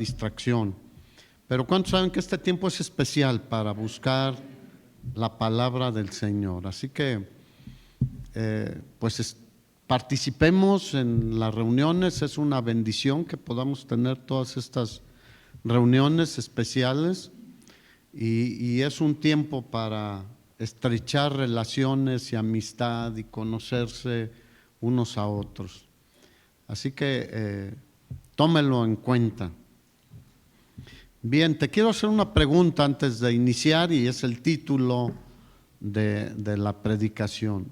distracción. Pero ¿cuántos saben que este tiempo es especial para buscar la palabra del Señor? Así que, participemos en las reuniones. Es una bendición que podamos tener todas estas reuniones especiales y es un tiempo para estrechar relaciones y amistad y conocerse unos a otros. Así que tómelo en cuenta. Bien, te quiero hacer una pregunta antes de iniciar y es el título de la predicación.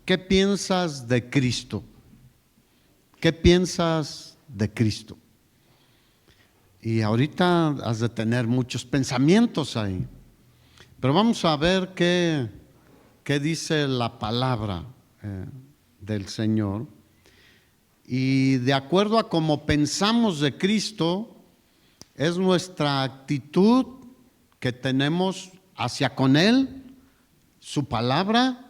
¿Qué piensas de Cristo? ¿Qué piensas de Cristo? Y ahorita has de tener muchos pensamientos ahí, pero vamos a ver qué dice la palabra del Señor. Y de acuerdo a cómo pensamos de Cristo, es nuestra actitud que tenemos hacia con Él, su palabra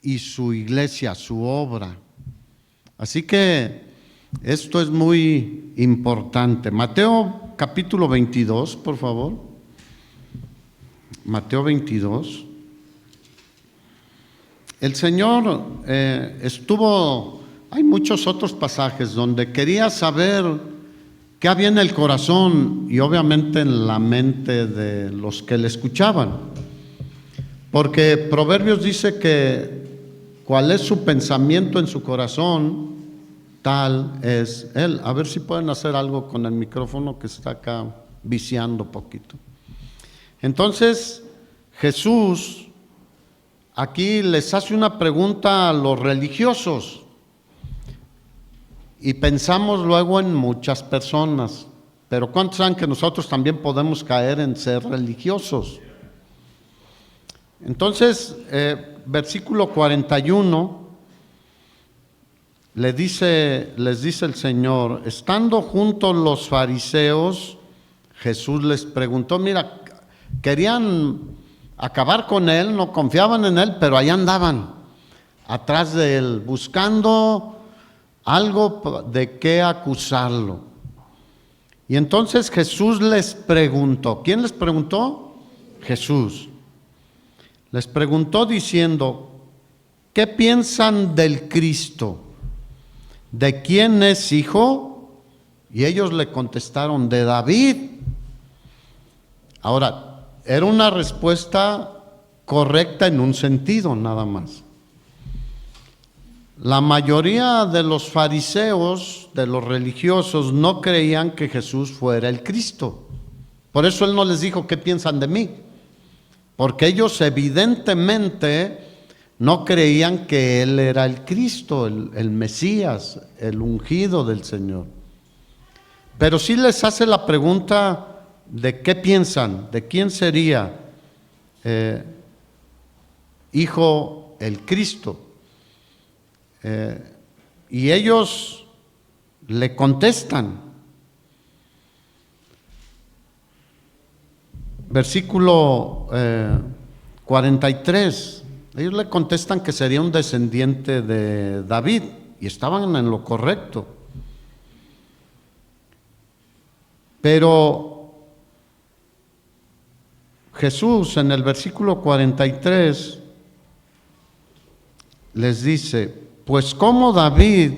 y su iglesia, su obra. Así que esto es muy importante. Mateo capítulo 22, por favor. Mateo 22. El Señor hay muchos otros pasajes donde quería saber qué había en el corazón y obviamente en la mente de los que le escuchaban. Porque Proverbios dice que cuál es su pensamiento en su corazón, tal es él. A ver si pueden hacer algo con el micrófono que está acá viciando poquito. Entonces, Jesús aquí les hace una pregunta a los religiosos. Y pensamos luego en muchas personas, pero ¿cuántos saben que nosotros también podemos caer en ser religiosos? Entonces, versículo 41, les dice el Señor, estando juntos los fariseos, Jesús les preguntó, mira, querían acabar con Él, no confiaban en Él, pero ahí andaban, atrás de Él, buscando algo de qué acusarlo. Y entonces Jesús les preguntó. ¿Quién les preguntó? Jesús. Les preguntó diciendo, ¿qué piensan del Cristo? ¿De quién es hijo? Y ellos le contestaron, de David. Ahora, era una respuesta correcta en un sentido nada más. La mayoría de los fariseos, de los religiosos, no creían que Jesús fuera el Cristo. Por eso Él no les dijo, ¿qué piensan de mí? Porque ellos evidentemente no creían que Él era el Cristo, el Mesías, el ungido del Señor. Pero sí les hace la pregunta de qué piensan, de quién sería hijo el Cristo. Y ellos le contestan. Versículo 43. Ellos le contestan que sería un descendiente de David y estaban en lo correcto. Pero Jesús en el versículo 43 les dice, pues como David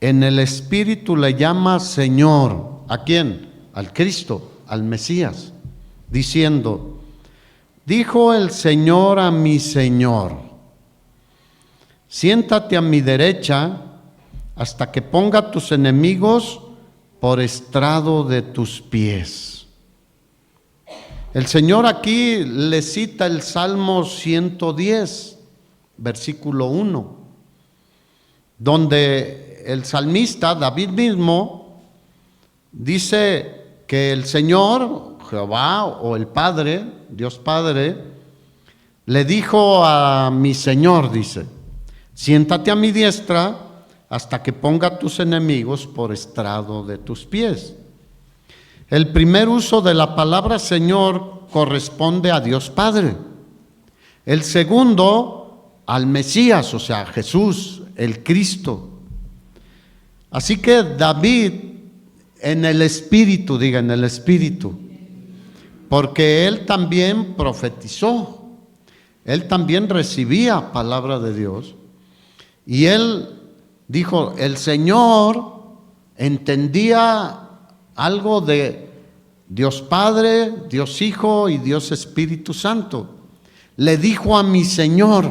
en el Espíritu le llama Señor, ¿a quién? Al Cristo, al Mesías, diciendo, dijo el Señor a mi Señor, siéntate a mi derecha hasta que ponga tus enemigos por estrado de tus pies. El Señor aquí le cita el Salmo 110, versículo 1. Donde el salmista, David mismo, dice que el Señor, Jehová o el Padre, Dios Padre, le dijo a mi Señor, dice, siéntate a mi diestra hasta que ponga tus enemigos por estrado de tus pies. El primer uso de la palabra Señor corresponde a Dios Padre. El segundo, al Mesías, o sea, Jesús, el Cristo. Así que David En el Espíritu, diga, en el Espíritu. Porque él también profetizó, él también recibía palabra de Dios. Y él dijo, el Señor entendía algo de Dios Padre, Dios Hijo y Dios Espíritu Santo. Le dijo a mi Señor,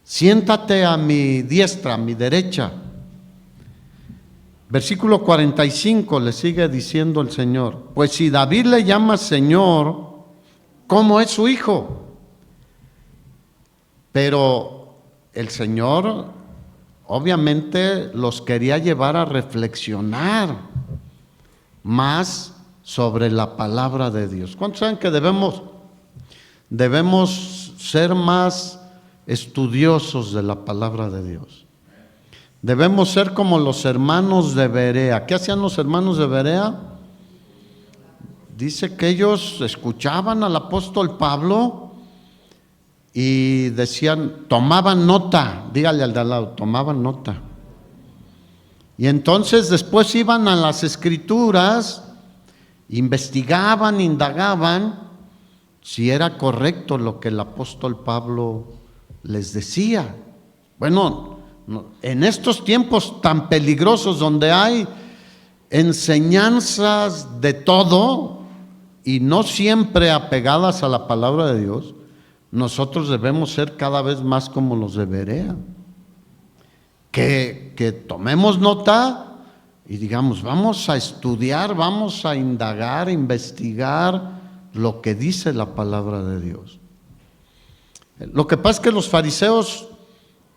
siéntate a mi diestra, a mi derecha. Versículo 45 le sigue diciendo el Señor, pues si David le llama Señor, ¿cómo es su hijo? Pero el Señor obviamente los quería llevar a reflexionar más sobre la palabra de Dios. ¿Cuántos saben que debemos ser más estudiosos de la palabra de Dios? Debemos ser como los hermanos de Berea. ¿Qué hacían los hermanos de Berea? Dice que ellos escuchaban al apóstol Pablo y decían, tomaban nota, dígale al de al lado, tomaban nota. Y entonces después iban a las escrituras, investigaban, indagaban si era correcto lo que el apóstol Pablo les decía. Bueno, en estos tiempos tan peligrosos donde hay enseñanzas de todo y no siempre apegadas a la palabra de Dios, nosotros debemos ser cada vez más como los de Berea, que tomemos nota y digamos, vamos a estudiar, vamos a indagar, investigar lo que dice la palabra de Dios. Lo que pasa es que los fariseos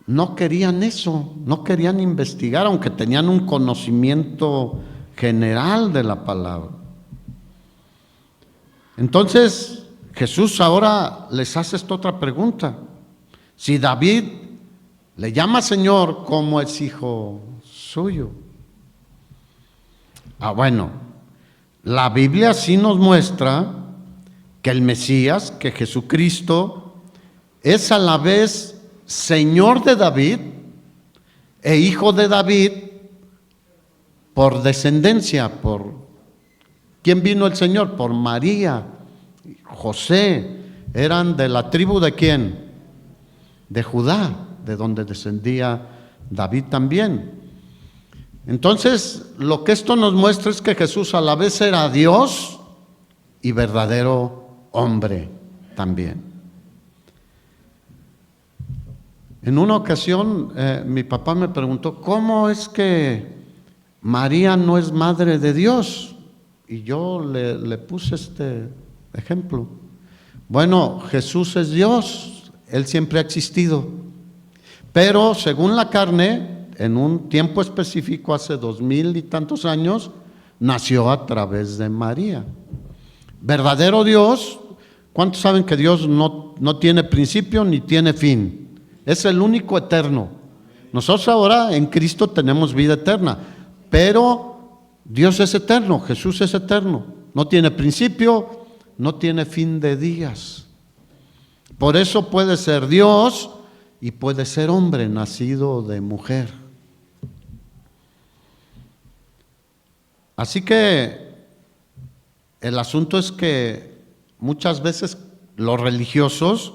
no querían eso, no querían investigar, aunque tenían un conocimiento general de la palabra. Entonces, Jesús ahora les hace esta otra pregunta. Si David le llama Señor, ¿cómo es hijo suyo? Bueno, la Biblia sí nos muestra que el Mesías, que Jesucristo, es a la vez Señor de David e hijo de David por descendencia. ¿Por quién vino el Señor? Por María, José. Eran de la tribu ¿de quién? De Judá, de donde descendía David también. Entonces, lo que esto nos muestra es que Jesús a la vez era Dios y verdadero hombre también. En una ocasión mi papá me preguntó, ¿cómo es que María no es madre de Dios? Y yo le puse este ejemplo. Bueno, Jesús es Dios, Él siempre ha existido, pero según la carne, en un tiempo específico, hace 2000 y tantos años, nació a través de María. Verdadero Dios, ¿cuántos saben que Dios no tiene principio ni tiene fin? Es el único eterno. Nosotros ahora en Cristo tenemos vida eterna, pero Dios es eterno, Jesús es eterno. No tiene principio, no tiene fin de días. Por eso puede ser Dios y puede ser hombre, nacido de mujer. Así que el asunto es que muchas veces los religiosos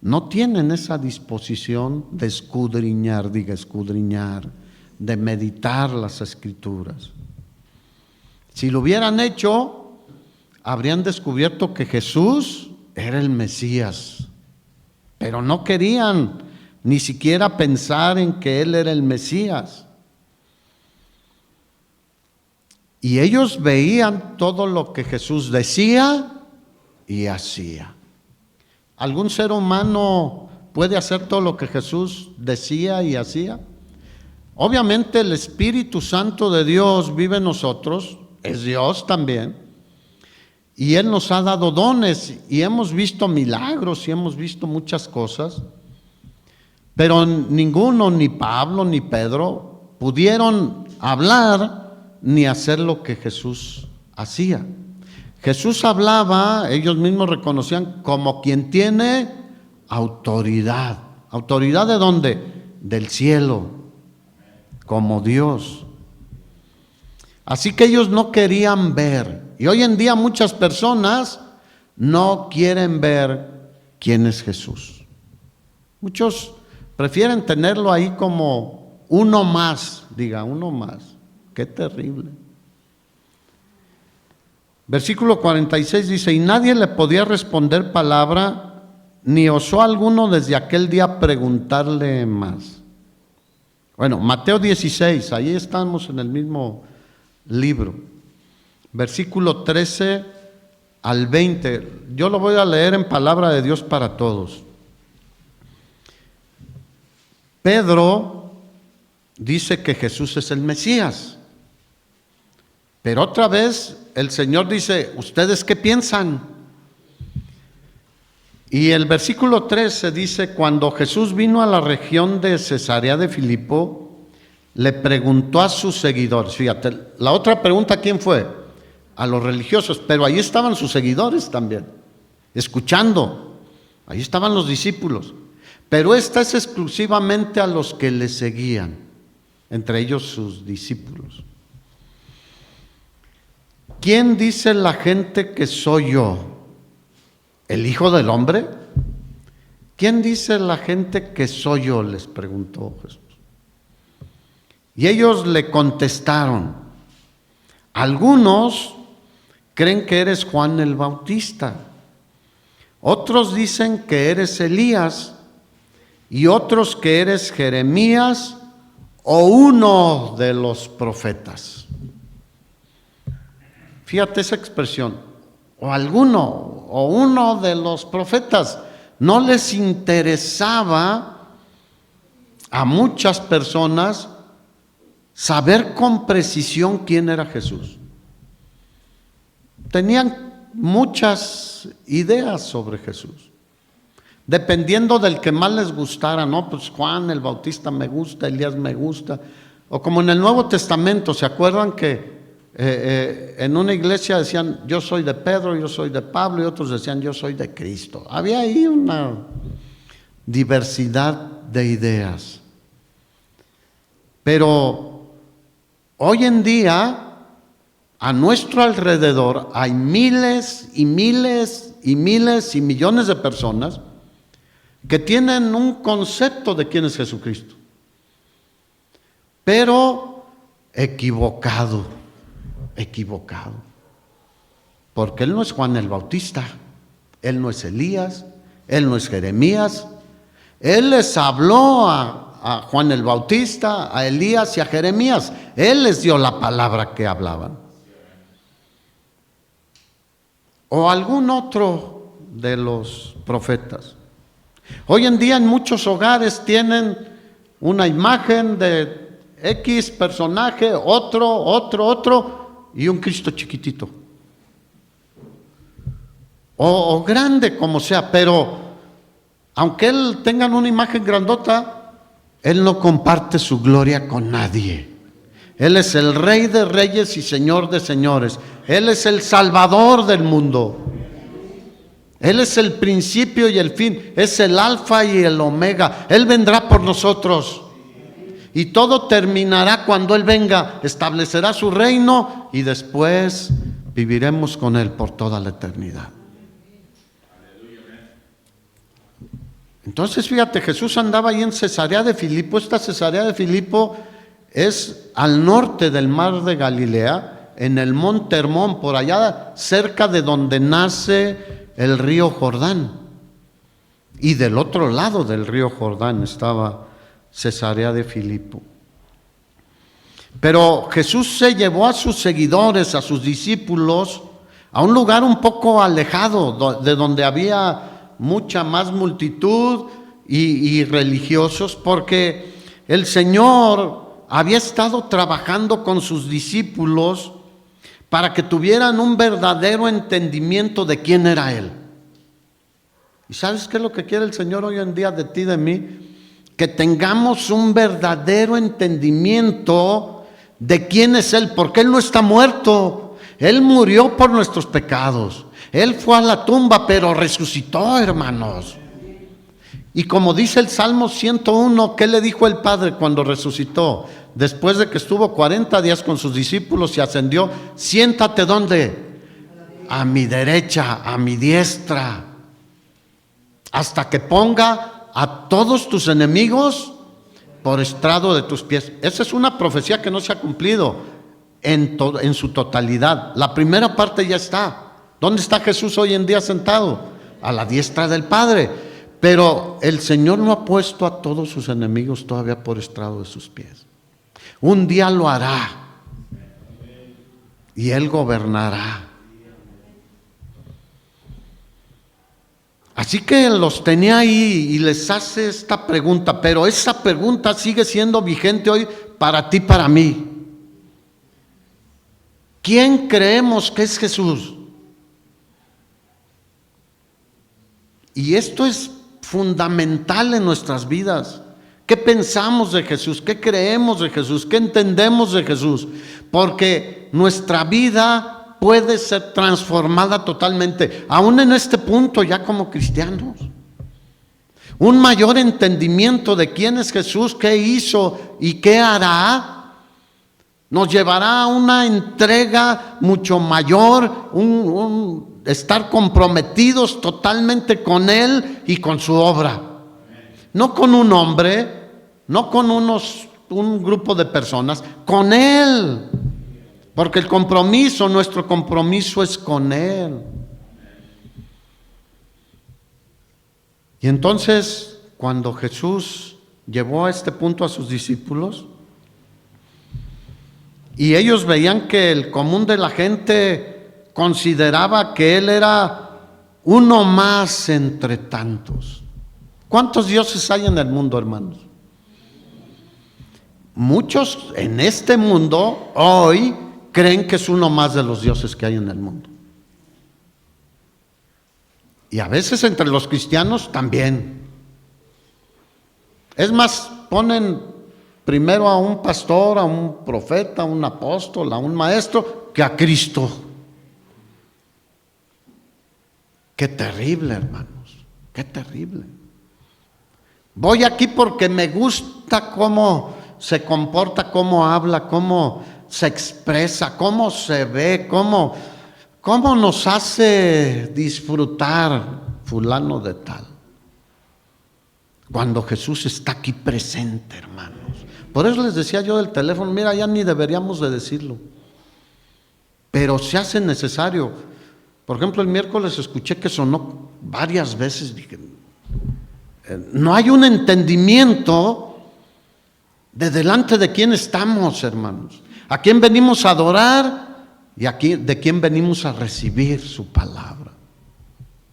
no tienen esa disposición de escudriñar, de meditar las Escrituras. Si lo hubieran hecho, habrían descubierto que Jesús era el Mesías, pero no querían ni siquiera pensar en que Él era el Mesías. Y ellos veían todo lo que Jesús decía y hacía. ¿Algún ser humano puede hacer todo lo que Jesús decía y hacía? Obviamente el Espíritu Santo de Dios vive en nosotros, es Dios también, y Él nos ha dado dones y hemos visto milagros y hemos visto muchas cosas, pero ninguno, ni Pablo ni Pedro, pudieron hablar ni hacer lo que Jesús hacía. Jesús hablaba, ellos mismos reconocían, como quien tiene autoridad. ¿Autoridad de dónde? Del cielo, como Dios. Así que ellos no querían ver. Y hoy en día muchas personas no quieren ver quién es Jesús. Muchos prefieren tenerlo ahí como uno más, diga, uno más. Qué terrible. Versículo 46 dice, y nadie le podía responder palabra, ni osó alguno desde aquel día preguntarle más. Bueno, Mateo 16, ahí estamos en el mismo libro. Versículo 13 al 20. Yo lo voy a leer en palabra de Dios para todos. Pedro dice que Jesús es el Mesías. Pero otra vez el Señor dice, ¿ustedes qué piensan? Y el versículo 13 dice, cuando Jesús vino a la región de Cesarea de Filipo, le preguntó a sus seguidores. Fíjate, la otra pregunta, ¿quién fue? A los religiosos, pero ahí estaban sus seguidores también, escuchando. Ahí estaban los discípulos. Pero esta es exclusivamente a los que le seguían, entre ellos sus discípulos. ¿Quién dice la gente que soy yo? ¿El Hijo del Hombre? ¿Quién dice la gente que soy yo?, les preguntó Jesús. Y ellos le contestaron, algunos creen que eres Juan el Bautista, otros dicen que eres Elías, y otros que eres Jeremías o uno de los profetas. Fíjate esa expresión, o alguno, o uno de los profetas. No les interesaba a muchas personas saber con precisión quién era Jesús. Tenían muchas ideas sobre Jesús, dependiendo del que más les gustara, ¿no? Pues Juan el Bautista me gusta, Elías me gusta. O como en el Nuevo Testamento, ¿se acuerdan que en una iglesia decían, yo soy de Pedro, yo soy de Pablo, y otros decían, yo soy de Cristo? Había ahí una diversidad de ideas. Pero hoy en día, a nuestro alrededor, hay miles y miles y miles y millones de personas que tienen un concepto de quién es Jesucristo, pero equivocado, porque Él no es Juan el Bautista, Él no es Elías, Él no es Jeremías. Él les habló a Juan el Bautista, a Elías y a Jeremías. Él les dio la palabra que hablaban. O algún otro de los profetas. Hoy en día en muchos hogares tienen una imagen de X personaje, otro y un Cristo chiquitito. O grande como sea, pero aunque Él tengan una imagen grandota, Él no comparte su gloria con nadie. Él es el Rey de Reyes y Señor de Señores. Él es el Salvador del mundo. Él es el principio y el fin. Es el Alfa y el Omega. Él vendrá por nosotros. Y todo terminará cuando Él venga. Establecerá su reino y después viviremos con Él por toda la eternidad. Entonces fíjate, Jesús andaba ahí en Cesarea de Filipo. Esta Cesarea de Filipo es al norte del mar de Galilea, en el monte Hermón, por allá cerca de donde nace el río Jordán. Y del otro lado del río Jordán estaba Cesarea de Filipo. Pero Jesús se llevó a sus seguidores, a sus discípulos, a un lugar un poco alejado, de donde había mucha más multitud y religiosos, porque el Señor había estado trabajando con sus discípulos para que tuvieran un verdadero entendimiento de quién era Él. ¿Y sabes qué es lo que quiere el Señor hoy en día de ti, de mí? Que tengamos un verdadero entendimiento de quién es Él, porque Él no está muerto. Él murió por nuestros pecados. Él fue a la tumba, pero resucitó, hermanos. Y como dice el Salmo 101, ¿qué le dijo el Padre cuando resucitó? después de que estuvo 40 días con sus discípulos y ascendió, siéntate ¿dónde? A mi derecha, a mi diestra, hasta que ponga a todos tus enemigos por estrado de tus pies. Esa es una profecía que no se ha cumplido en su totalidad. La primera parte ya está. ¿Dónde está Jesús hoy en día sentado? A la diestra del Padre. Pero el Señor no ha puesto a todos sus enemigos todavía por estrado de sus pies. Un día lo hará y Él gobernará. Así que los tenía ahí y les hace esta pregunta, pero esa pregunta sigue siendo vigente hoy para ti, para mí. ¿Quién creemos que es Jesús? Y esto es fundamental en nuestras vidas. ¿Qué pensamos de Jesús? ¿Qué creemos de Jesús? ¿Qué entendemos de Jesús? Porque nuestra vida puede ser transformada totalmente, aún en este punto ya como cristianos. Un mayor entendimiento de quién es Jesús, qué hizo y qué hará, nos llevará a una entrega mucho mayor, estar comprometidos totalmente con Él y con su obra. No con un hombre, no con un grupo de personas, con Él. Porque nuestro compromiso es con Él. Y entonces, cuando Jesús llevó a este punto a sus discípulos, y ellos veían que el común de la gente consideraba que Él era uno más entre tantos. ¿Cuántos dioses hay en el mundo, hermanos? Muchos en este mundo hoy creen que es uno más de los dioses que hay en el mundo. Y a veces entre los cristianos también. Es más, ponen primero a un pastor, a un profeta, a un apóstol, a un maestro, que a Cristo. Qué terrible, hermanos, qué terrible. Voy aquí porque me gusta cómo se comporta, cómo habla, cómo se expresa, cómo se ve, cómo nos hace disfrutar fulano de tal. Cuando Jesús está aquí presente, hermanos. Por eso les decía yo del teléfono, mira, ya ni deberíamos de decirlo. Pero se hace necesario. Por ejemplo, el miércoles escuché que sonó varias veces. Dije, no hay un entendimiento de delante de quién estamos, hermanos. ¿A quién venimos a adorar? Y aquí de quién venimos a recibir su palabra.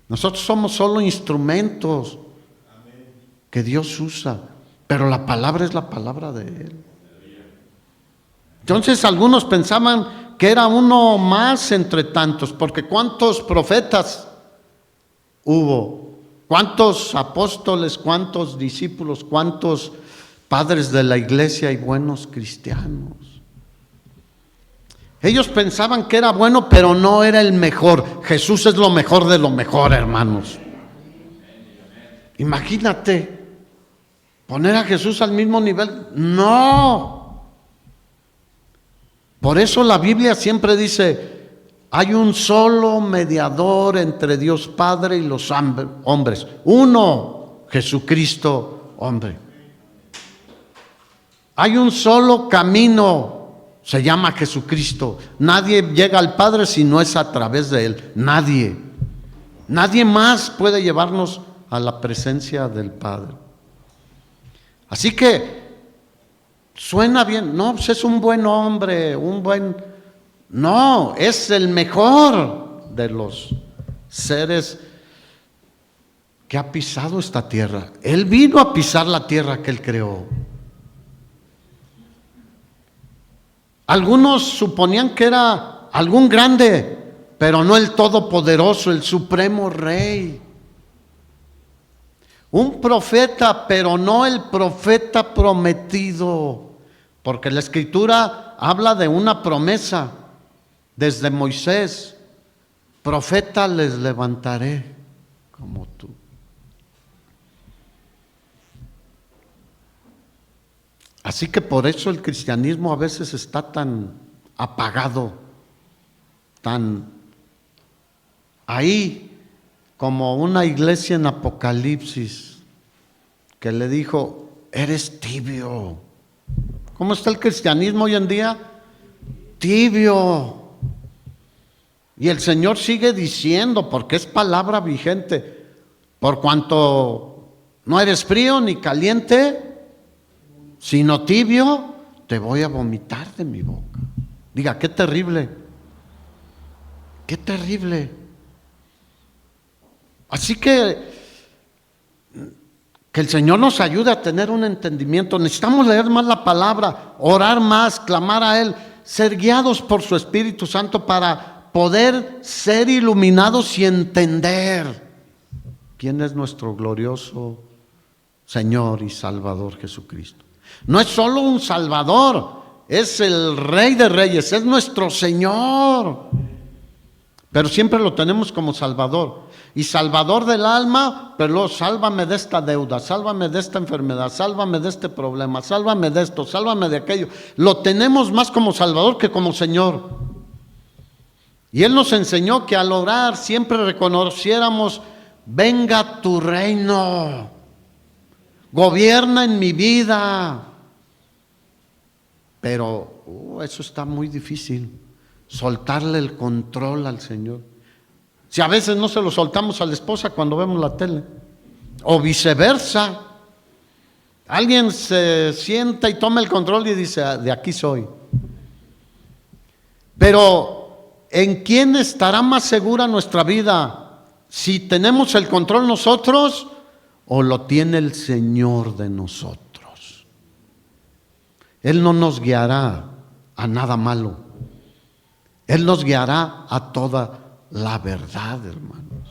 Nosotros somos solo instrumentos que Dios usa, pero la palabra es la palabra de Él. Entonces algunos pensaban que era uno más entre tantos, porque ¿cuántos profetas hubo? ¿Cuántos apóstoles? ¿Cuántos discípulos? ¿Cuántos padres de la iglesia y buenos cristianos? Ellos pensaban que era bueno, pero no era el mejor. Jesús es lo mejor de lo mejor, hermanos. Imagínate, poner a Jesús al mismo nivel. No. Por eso la Biblia siempre dice, hay un solo mediador entre Dios Padre y los hombres. Uno, Jesucristo, hombre. Hay un solo camino. Se llama Jesucristo. Nadie llega al Padre si no es a través de Él. Nadie. Nadie más puede llevarnos a la presencia del Padre. Así que suena bien. No, pues es un buen hombre, No, es el mejor de los seres que ha pisado esta tierra. Él vino a pisar la tierra que Él creó. Algunos suponían que era algún grande, pero no el todopoderoso, el supremo rey. Un profeta, pero no el profeta prometido, porque la Escritura habla de una promesa desde Moisés: profeta les levantaré como tú. Así que por eso el cristianismo a veces está tan apagado, tan ahí, como una iglesia en Apocalipsis que le dijo: eres tibio. ¿Cómo está el cristianismo hoy en día? Tibio. Y el Señor sigue diciendo, porque es palabra vigente: por cuanto no eres frío ni caliente, sino tibio, te voy a vomitar de mi boca. Diga, qué terrible, qué terrible. Así que el Señor nos ayude a tener un entendimiento. Necesitamos leer más la palabra, orar más, clamar a Él, ser guiados por su Espíritu Santo para poder ser iluminados y entender quién es nuestro glorioso Señor y Salvador Jesucristo. No es solo un Salvador, es el Rey de Reyes, es nuestro Señor. Pero siempre lo tenemos como Salvador. Y Salvador del alma, pero luego, sálvame de esta deuda, sálvame de esta enfermedad, sálvame de este problema, sálvame de esto, sálvame de aquello. Lo tenemos más como Salvador que como Señor. Y Él nos enseñó que al orar siempre reconociéramos: venga tu reino, gobierna en mi vida. Pero eso está muy difícil, soltarle el control al Señor. Si a veces no se lo soltamos a la esposa cuando vemos la tele, o viceversa. Alguien se sienta y toma el control y dice: de aquí soy. Pero ¿en quién estará más segura nuestra vida? ¿Si tenemos el control nosotros o lo tiene el Señor de nosotros? Él no nos guiará a nada malo. Él nos guiará a toda la verdad, hermanos.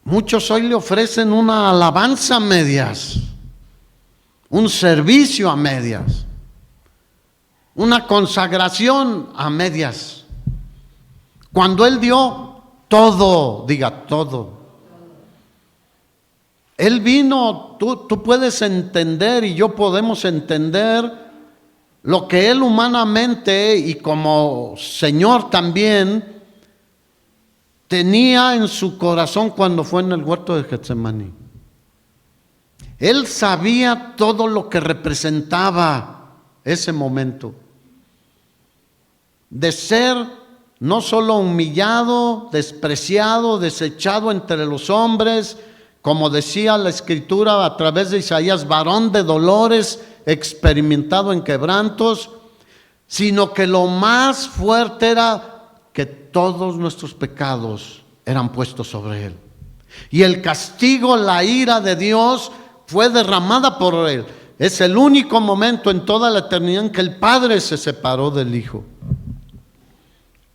Muchos hoy le ofrecen una alabanza a medias, un servicio a medias, una consagración a medias, cuando Él dio todo. Diga, todo. Él vino, tú puedes entender y yo podemos entender lo que Él humanamente y como Señor también tenía en su corazón cuando fue en el huerto de Getsemaní. Él sabía todo lo que representaba ese momento de ser no solo humillado, despreciado, desechado entre los hombres, como decía la Escritura a través de Isaías: varón de dolores, experimentado en quebrantos, sino que lo más fuerte era que todos nuestros pecados eran puestos sobre Él. Y el castigo, la ira de Dios fue derramada por Él. Es el único momento en toda la eternidad en que el Padre se separó del Hijo.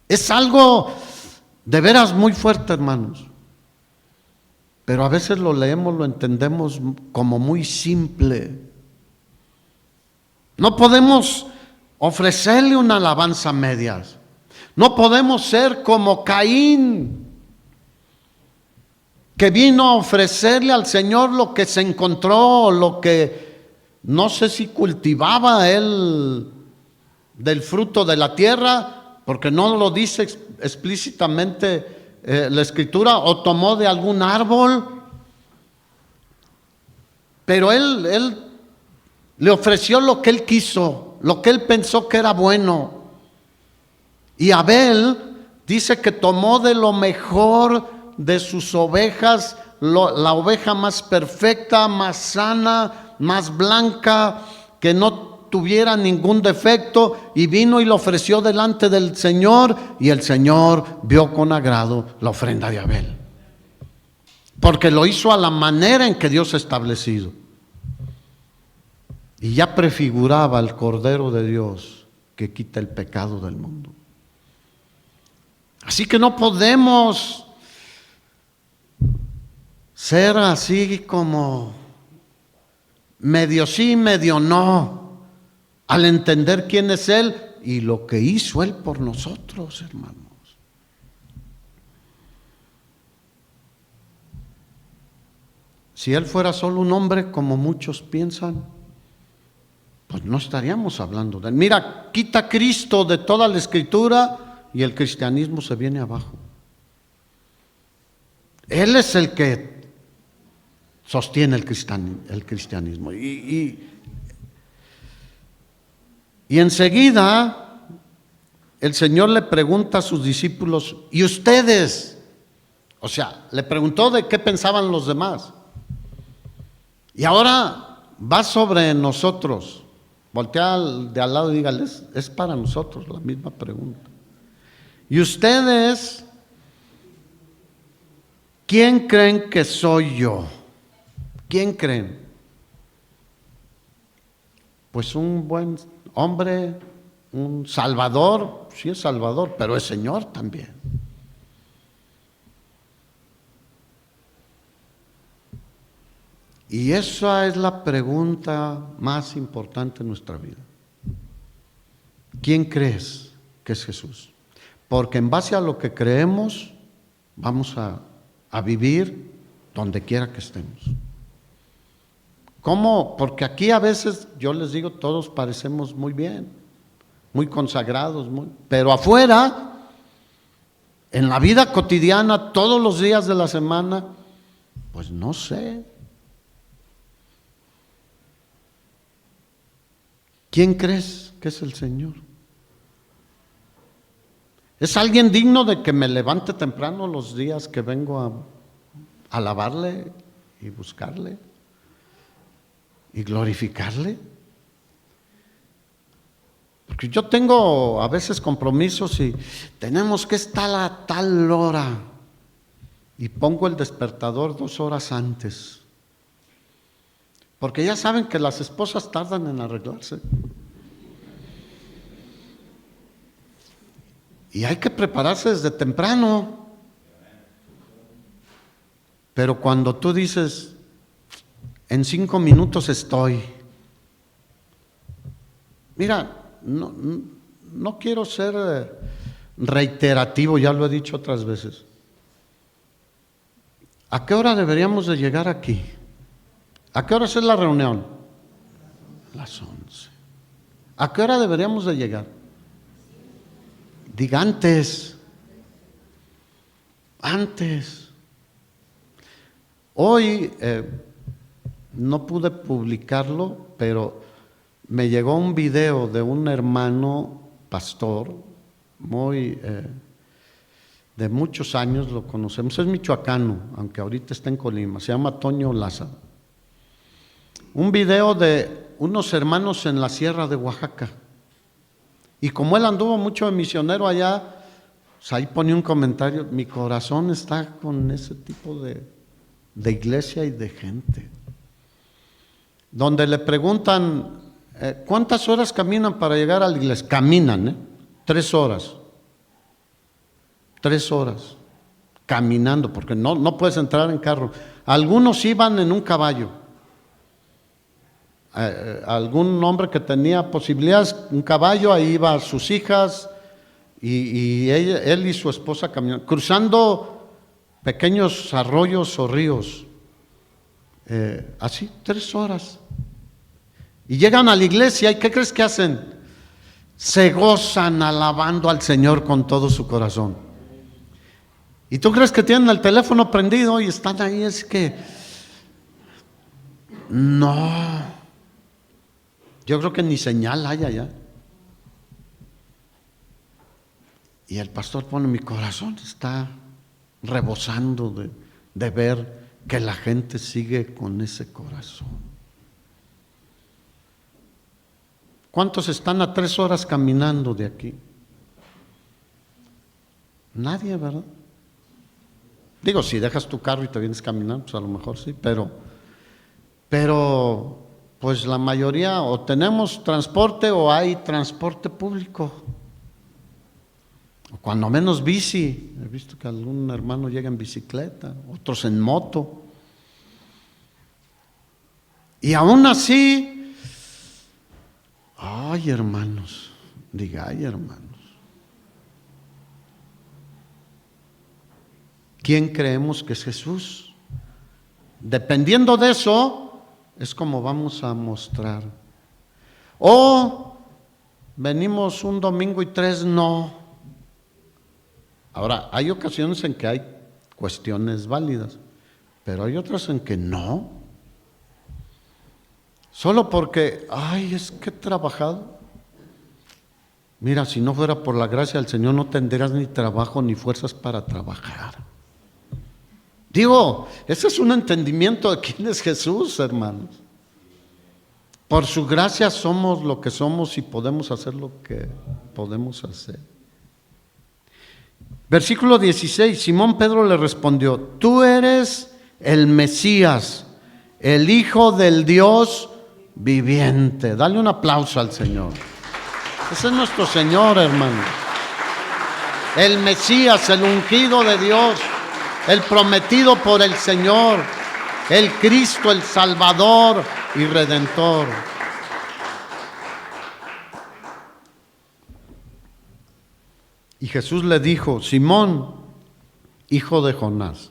Es algo de veras muy fuerte, hermanos. Pero a veces lo leemos, lo entendemos como muy simple. No podemos ofrecerle una alabanza a medias. No podemos ser como Caín, que vino a ofrecerle al Señor lo que se encontró, lo que no sé si cultivaba él del fruto de la tierra, porque no lo dice explícitamente la Escritura, o tomó de algún árbol, pero él le ofreció lo que él quiso, lo que él pensó que era bueno. Y Abel dice que tomó de lo mejor de sus ovejas, la oveja más perfecta, más sana, más blanca, que no tuviera ningún defecto, y vino y lo ofreció delante del Señor, y el Señor vio con agrado la ofrenda de Abel, porque lo hizo a la manera en que Dios ha establecido. Y ya prefiguraba al Cordero de Dios que quita el pecado del mundo. Así que no podemos ser así como medio sí, medio no, al entender quién es Él y lo que hizo Él por nosotros, hermanos. Si Él fuera solo un hombre, como muchos piensan, pues no estaríamos hablando de Él. Mira, quita a Cristo de toda la Escritura y el cristianismo se viene abajo. Él es el que sostiene el cristianismo. Y enseguida el Señor le pregunta a sus discípulos, ¿y ustedes? O sea, le preguntó de qué pensaban los demás. Y ahora va sobre nosotros. Voltea de al lado y dígales, es para nosotros la misma pregunta. ¿Y ustedes quién creen que soy yo? ¿Quién creen? Pues un buen hombre, un salvador, sí es salvador, pero es Señor también. Y esa es la pregunta más importante en nuestra vida. ¿Quién crees que es Jesús? Porque en base a lo que creemos, vamos a vivir donde quiera que estemos. ¿Cómo? Porque aquí a veces, yo les digo, todos parecemos muy bien, muy consagrados, pero afuera, en la vida cotidiana, todos los días de la semana, pues no sé. ¿Quién crees que es el Señor? ¿Es alguien digno de que me levante temprano los días que vengo a alabarle y buscarle y glorificarle? Porque yo tengo a veces compromisos y tenemos que estar a tal hora y pongo el despertador 2 horas antes. Porque ya saben que las esposas tardan en arreglarse. Y hay que prepararse desde temprano. Pero cuando tú dices, en 5 minutos estoy. Mira, no quiero ser reiterativo, ya lo he dicho otras veces. ¿A qué hora deberíamos de llegar aquí? ¿A qué hora es la reunión? Las 11. ¿A qué hora deberíamos de llegar? Diga antes. Antes. Hoy no pude publicarlo, pero me llegó un video de un hermano pastor, muy de muchos años, lo conocemos, es michoacano, aunque ahorita está en Colima, se llama Toño Laza. Un video de unos hermanos en la sierra de Oaxaca. Y como él anduvo mucho de misionero allá, pues ahí ponía un comentario, mi corazón está con ese tipo de iglesia y de gente. Donde le preguntan, ¿cuántas horas caminan para llegar a la iglesia? Caminan, 3 horas. 3 horas caminando, porque no puedes entrar en carro. Algunos iban en un caballo. Algún hombre que tenía posibilidades, un caballo, ahí iba sus hijas y él y su esposa caminando, cruzando pequeños arroyos o ríos, así 3 horas. Y llegan a la iglesia y ¿qué crees que hacen? Se gozan alabando al Señor con todo su corazón. ¿Y tú crees que tienen el teléfono prendido y están ahí? Es que no. Yo creo que ni señal hay allá. Y el pastor pone, mi corazón está rebosando de ver que la gente sigue con ese corazón. ¿Cuántos están a 3 horas caminando de aquí? Nadie, ¿verdad? Digo, si dejas tu carro y te vienes caminando, pues a lo mejor sí, pero pues la mayoría o tenemos transporte o hay transporte público. O cuando menos bici. He visto que algún hermano llega en bicicleta, otros en moto. Y aún así, ay hermanos, diga, ay hermanos. ¿Quién creemos que es Jesús? Dependiendo de eso, es como vamos a mostrar. O venimos un domingo y 3 no. Ahora, hay ocasiones en que hay cuestiones válidas, pero hay otras en que no. Solo porque, ay, es que he trabajado. Mira, si no fuera por la gracia del Señor, no tendrías ni trabajo ni fuerzas para trabajar. Digo, ese es un entendimiento de quién es Jesús, hermanos. Por su gracia somos lo que somos y podemos hacer lo que podemos hacer. Versículo 16, Simón Pedro le respondió: tú eres el Mesías, el Hijo del Dios viviente. Dale un aplauso al Señor. Ese es nuestro Señor, hermano. El Mesías, el ungido de Dios, el prometido por el Señor, el Cristo, el Salvador y Redentor. Y Jesús le dijo: Simón, hijo de Jonás,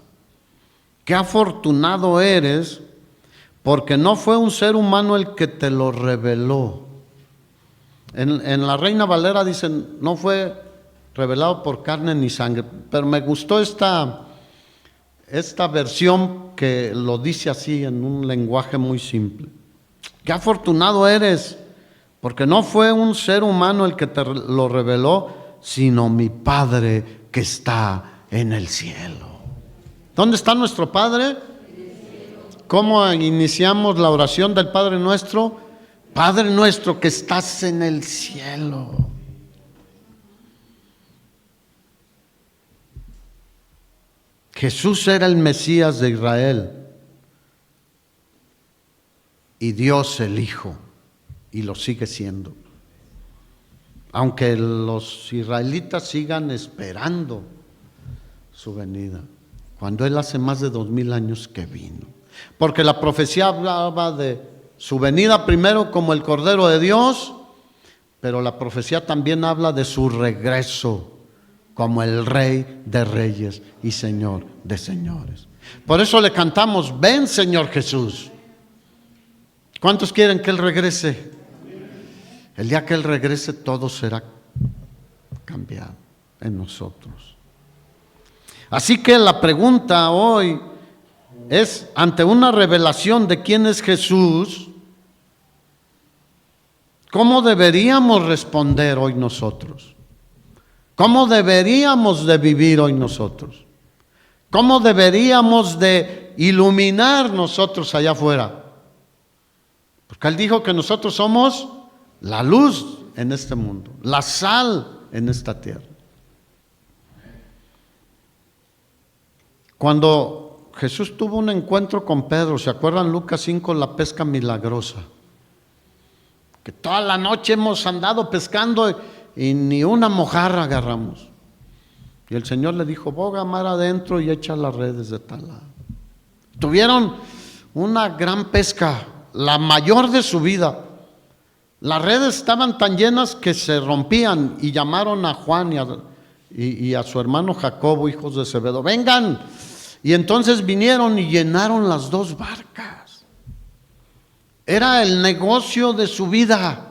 qué afortunado eres, porque no fue un ser humano el que te lo reveló. En la Reina Valera dicen: no fue revelado por carne ni sangre, pero me gustó esta versión que lo dice así en un lenguaje muy simple. Qué afortunado eres, porque no fue un ser humano el que te lo reveló, sino mi Padre que está en el cielo. ¿Dónde está nuestro Padre? ¿Cómo iniciamos la oración del Padre Nuestro? Padre nuestro que estás en el cielo. Jesús era el Mesías de Israel y Dios el Hijo, y lo sigue siendo. Aunque los israelitas sigan esperando su venida, cuando Él hace más de 2000 años que vino. Porque la profecía hablaba de su venida primero como el Cordero de Dios, pero la profecía también habla de su regreso como el Rey de Reyes y Señor de Señores. Por eso le cantamos: ven, Señor Jesús. ¿Cuántos quieren que Él regrese? El día que Él regrese, todo será cambiado en nosotros. Así que la pregunta hoy es, ante una revelación de quién es Jesús, ¿cómo deberíamos responder hoy nosotros? ¿Cómo deberíamos de vivir hoy nosotros? ¿Cómo deberíamos de iluminar nosotros allá afuera? Porque Él dijo que nosotros somos la luz en este mundo, la sal en esta tierra. Cuando Jesús tuvo un encuentro con Pedro, ¿se acuerdan Lucas 5, la pesca milagrosa? Que toda la noche hemos andado pescando y ni una mojarra agarramos. Y el Señor le dijo: boga mar adentro y echa las redes de tal lado. Tuvieron una gran pesca, la mayor de su vida. Las redes estaban tan llenas que se rompían, y llamaron a Juan y a su hermano Jacobo, hijos de Zebedeo: vengan. Y entonces vinieron y llenaron las 2 barcas. Era el negocio de su vida.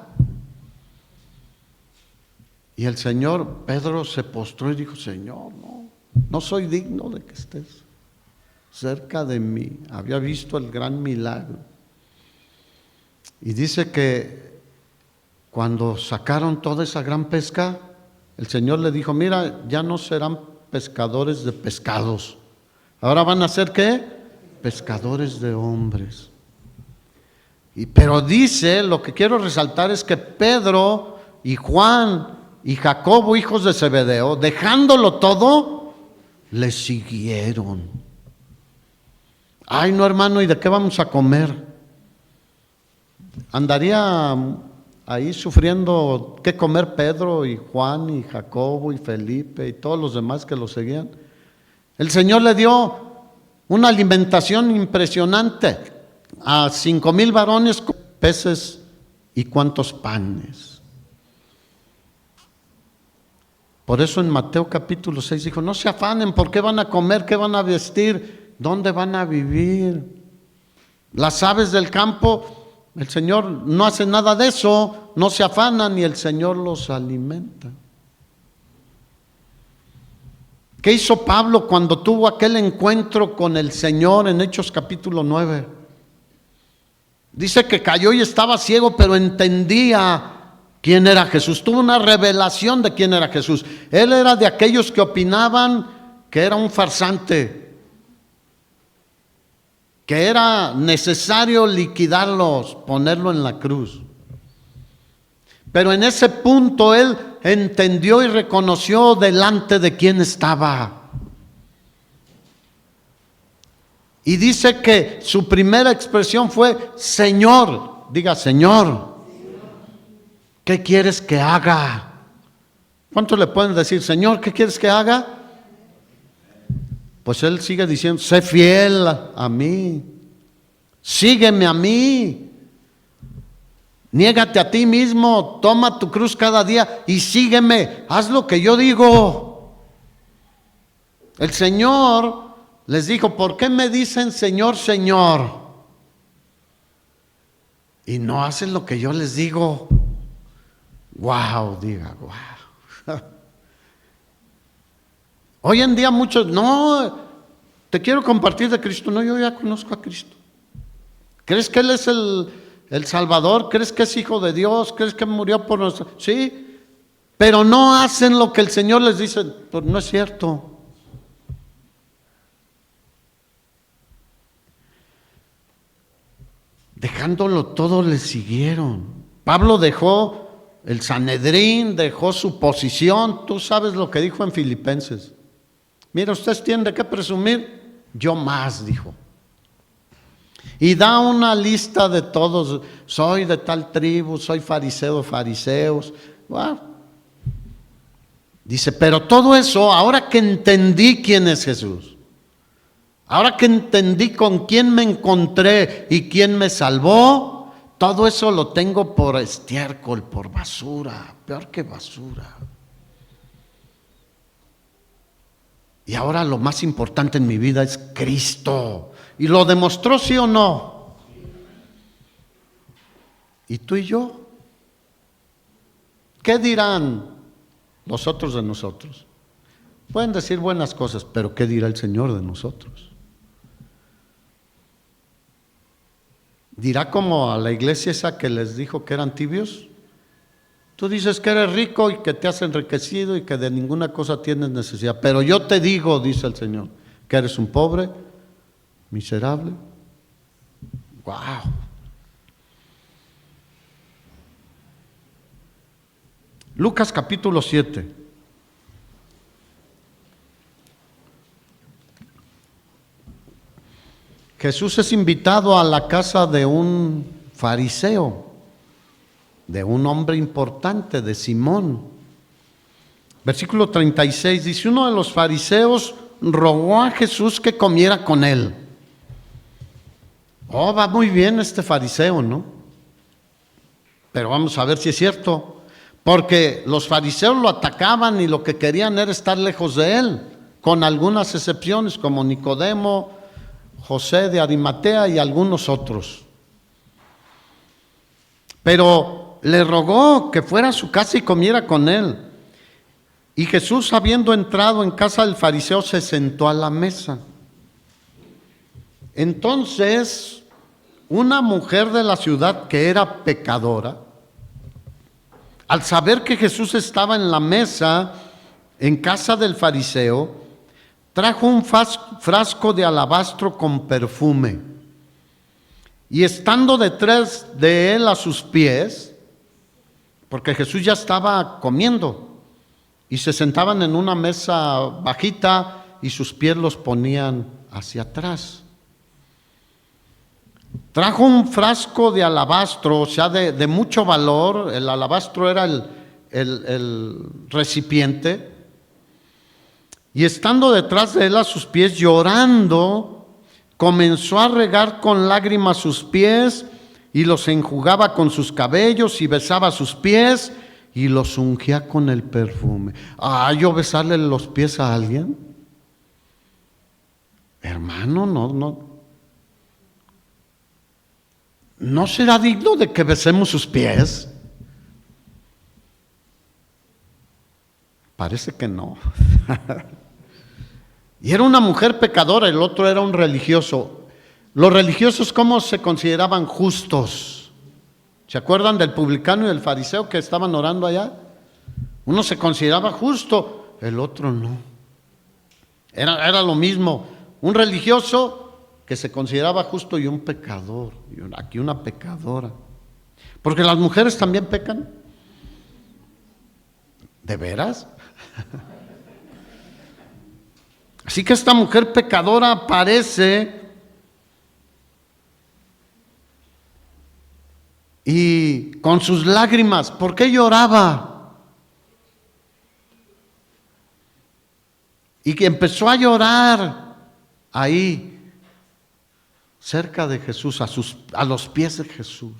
Y el Señor, Pedro se postró y dijo: Señor, no soy digno de que estés cerca de mí. Había visto el gran milagro. Y dice que cuando sacaron toda esa gran pesca, el Señor le dijo: mira, ya no serán pescadores de pescados. Ahora van a ser ¿qué? Pescadores de hombres. Pero dice, lo que quiero resaltar es que Pedro y Juan y Jacobo, hijos de Zebedeo, dejándolo todo, le siguieron. Ay, no, hermano, ¿y de qué vamos a comer? Andaría ahí sufriendo qué comer Pedro y Juan y Jacobo y Felipe y todos los demás que lo seguían. El Señor le dio una alimentación impresionante a 5,000 varones con peces y cuántos panes. Por eso en Mateo capítulo 6 dijo: no se afanen, ¿por qué van a comer? ¿Qué van a vestir? ¿Dónde van a vivir? Las aves del campo, el Señor no hace nada de eso, no se afanan y el Señor los alimenta. ¿Qué hizo Pablo cuando tuvo aquel encuentro con el Señor en Hechos capítulo 9? Dice que cayó y estaba ciego, pero entendía quién era Jesús. Tuvo una revelación de quién era Jesús. Él era de aquellos que opinaban que era un farsante, que era necesario liquidarlos, ponerlo en la cruz. Pero en ese punto él entendió y reconoció delante de quién estaba. Y dice que su primera expresión fue Señor. Diga, Señor, ¿qué quieres que haga? ¿Cuántos le pueden decir, Señor, qué quieres que haga? Pues él sigue diciendo, sé fiel a mí, sígueme a mí, niégate a ti mismo, toma tu cruz cada día y sígueme, haz lo que yo digo. El Señor les dijo, ¿por qué me dicen Señor, Señor? Y no hacen lo que yo les digo. Wow, diga, wow. Hoy en día muchos, no, te quiero compartir de Cristo. No, yo ya conozco a Cristo. ¿Crees que Él es el Salvador? ¿Crees que es Hijo de Dios? ¿Crees que murió por nosotros? Sí, pero no hacen lo que el Señor les dice. Pues no es cierto. Dejándolo todo le siguieron. Pablo dejó el Sanedrín, dejó su posición. Tú sabes lo que dijo en Filipenses. Mira, ustedes tienen de qué presumir, yo más, dijo. Y da una lista de todos, soy de tal tribu, soy fariseo de fariseos. Wow. Dice, pero todo eso, ahora que entendí quién es Jesús, ahora que entendí con quién me encontré y quién me salvó, todo eso lo tengo por estiércol, por basura, peor que basura. Y ahora lo más importante en mi vida es Cristo. ¿Y lo demostró, sí o no? ¿Y tú y yo? ¿Qué dirán los otros de nosotros? Pueden decir buenas cosas, pero ¿qué dirá el Señor de nosotros? ¿Dirá como a la iglesia esa que les dijo que eran tibios? Tú dices que eres rico y que te has enriquecido y que de ninguna cosa tienes necesidad. Pero yo te digo, dice el Señor, que eres un pobre, miserable. ¡Wow! Lucas capítulo 7. Jesús es invitado a la casa de un fariseo, de un hombre importante, de Simón. Versículo 36 dice, uno de los fariseos rogó a Jesús que comiera con él. Oh, va muy bien este fariseo, ¿no? Pero vamos a ver si es cierto, porque los fariseos lo atacaban y lo que querían era estar lejos de él, con algunas excepciones como Nicodemo, José de Arimatea y algunos otros. Pero le rogó que fuera a su casa y comiera con él. Y Jesús, habiendo entrado en casa del fariseo, se sentó a la mesa. Entonces, una mujer de la ciudad que era pecadora, al saber que Jesús estaba en la mesa en casa del fariseo, trajo un frasco de alabastro con perfume. Y estando detrás de él a sus pies, porque Jesús ya estaba comiendo, y se sentaban en una mesa bajita y sus pies los ponían hacia atrás. Trajo un frasco de alabastro, o sea, de mucho valor. El alabastro era el recipiente. Y estando detrás de él a sus pies, llorando, comenzó a regar con lágrimas sus pies y los enjugaba con sus cabellos y besaba sus pies y los ungía con el perfume. ¿Yo besarle los pies a alguien? Hermano, no. ¿no será digno de que besemos sus pies? Parece que no. Y era una mujer pecadora, el otro era un religioso. Los religiosos, ¿cómo se consideraban? Justos. ¿Se acuerdan del publicano y del fariseo que estaban orando allá? Uno se consideraba justo, el otro no. Era lo mismo, un religioso que se consideraba justo y un pecador, y aquí una pecadora. Porque las mujeres también pecan. ¿De veras? Así que esta mujer pecadora aparece y con sus lágrimas, ¿por qué lloraba? Y que empezó a llorar ahí, cerca de Jesús, a los pies de Jesús.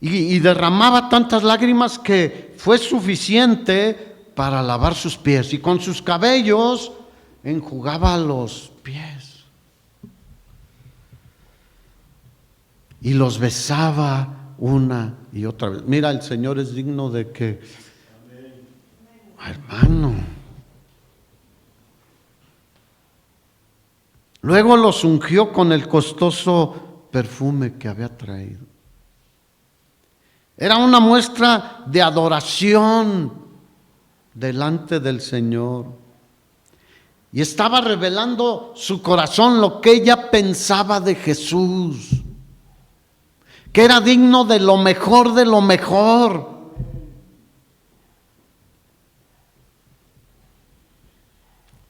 Y derramaba tantas lágrimas que fue suficiente para lavar sus pies. Y con sus cabellos enjugaba los pies. Y los besaba una y otra vez. Mira, el Señor es digno de que... Hermano. Luego los ungió con el costoso perfume que había traído. Era una muestra de adoración delante del Señor. Y estaba revelando su corazón, lo que ella pensaba de Jesús, que era digno de lo mejor de lo mejor.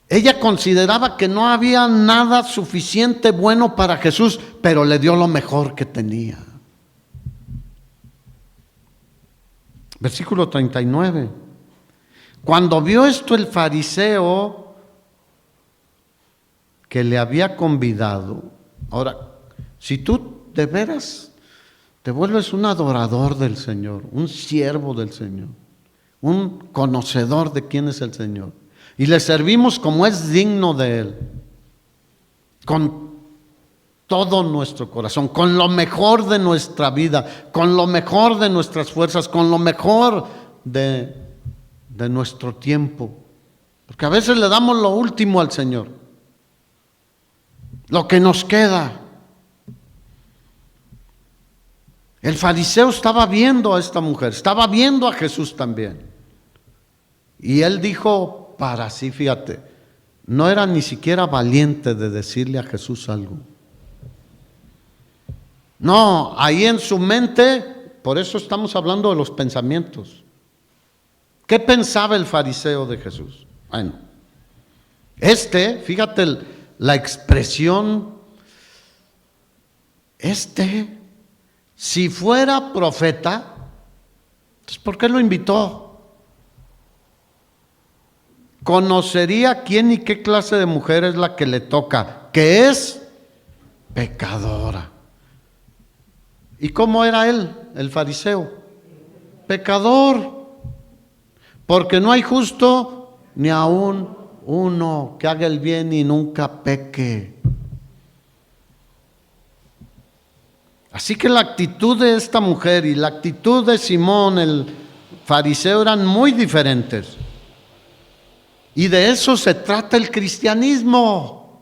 Ella consideraba que no había nada suficiente bueno para Jesús, pero le dio lo mejor que tenía. Versículo 39. Cuando vio esto el fariseo que le había convidado, ahora, si tú de veras te vuelves un adorador del Señor, un siervo del Señor, un conocedor de quién es el Señor, y le servimos como es digno de Él, con todo nuestro corazón, con lo mejor de nuestra vida, con lo mejor de nuestras fuerzas, con lo mejor de nuestro tiempo. Porque a veces le damos lo último al Señor, lo que nos queda. El fariseo estaba viendo a esta mujer, estaba viendo a Jesús también. Y él dijo para sí, fíjate, no era ni siquiera valiente de decirle a Jesús algo. No, ahí en su mente, por eso estamos hablando de los pensamientos. ¿Qué pensaba el fariseo de Jesús? Bueno, fíjate la expresión, si fuera profeta, entonces ¿por qué lo invitó? Conocería quién y qué clase de mujer es la que le toca, que es pecadora. ¿Y cómo era él, el fariseo? Pecador. Porque no hay justo ni aún uno que haga el bien y nunca peque. Así que la actitud de esta mujer y la actitud de Simón, el fariseo, eran muy diferentes. Y de eso se trata el cristianismo.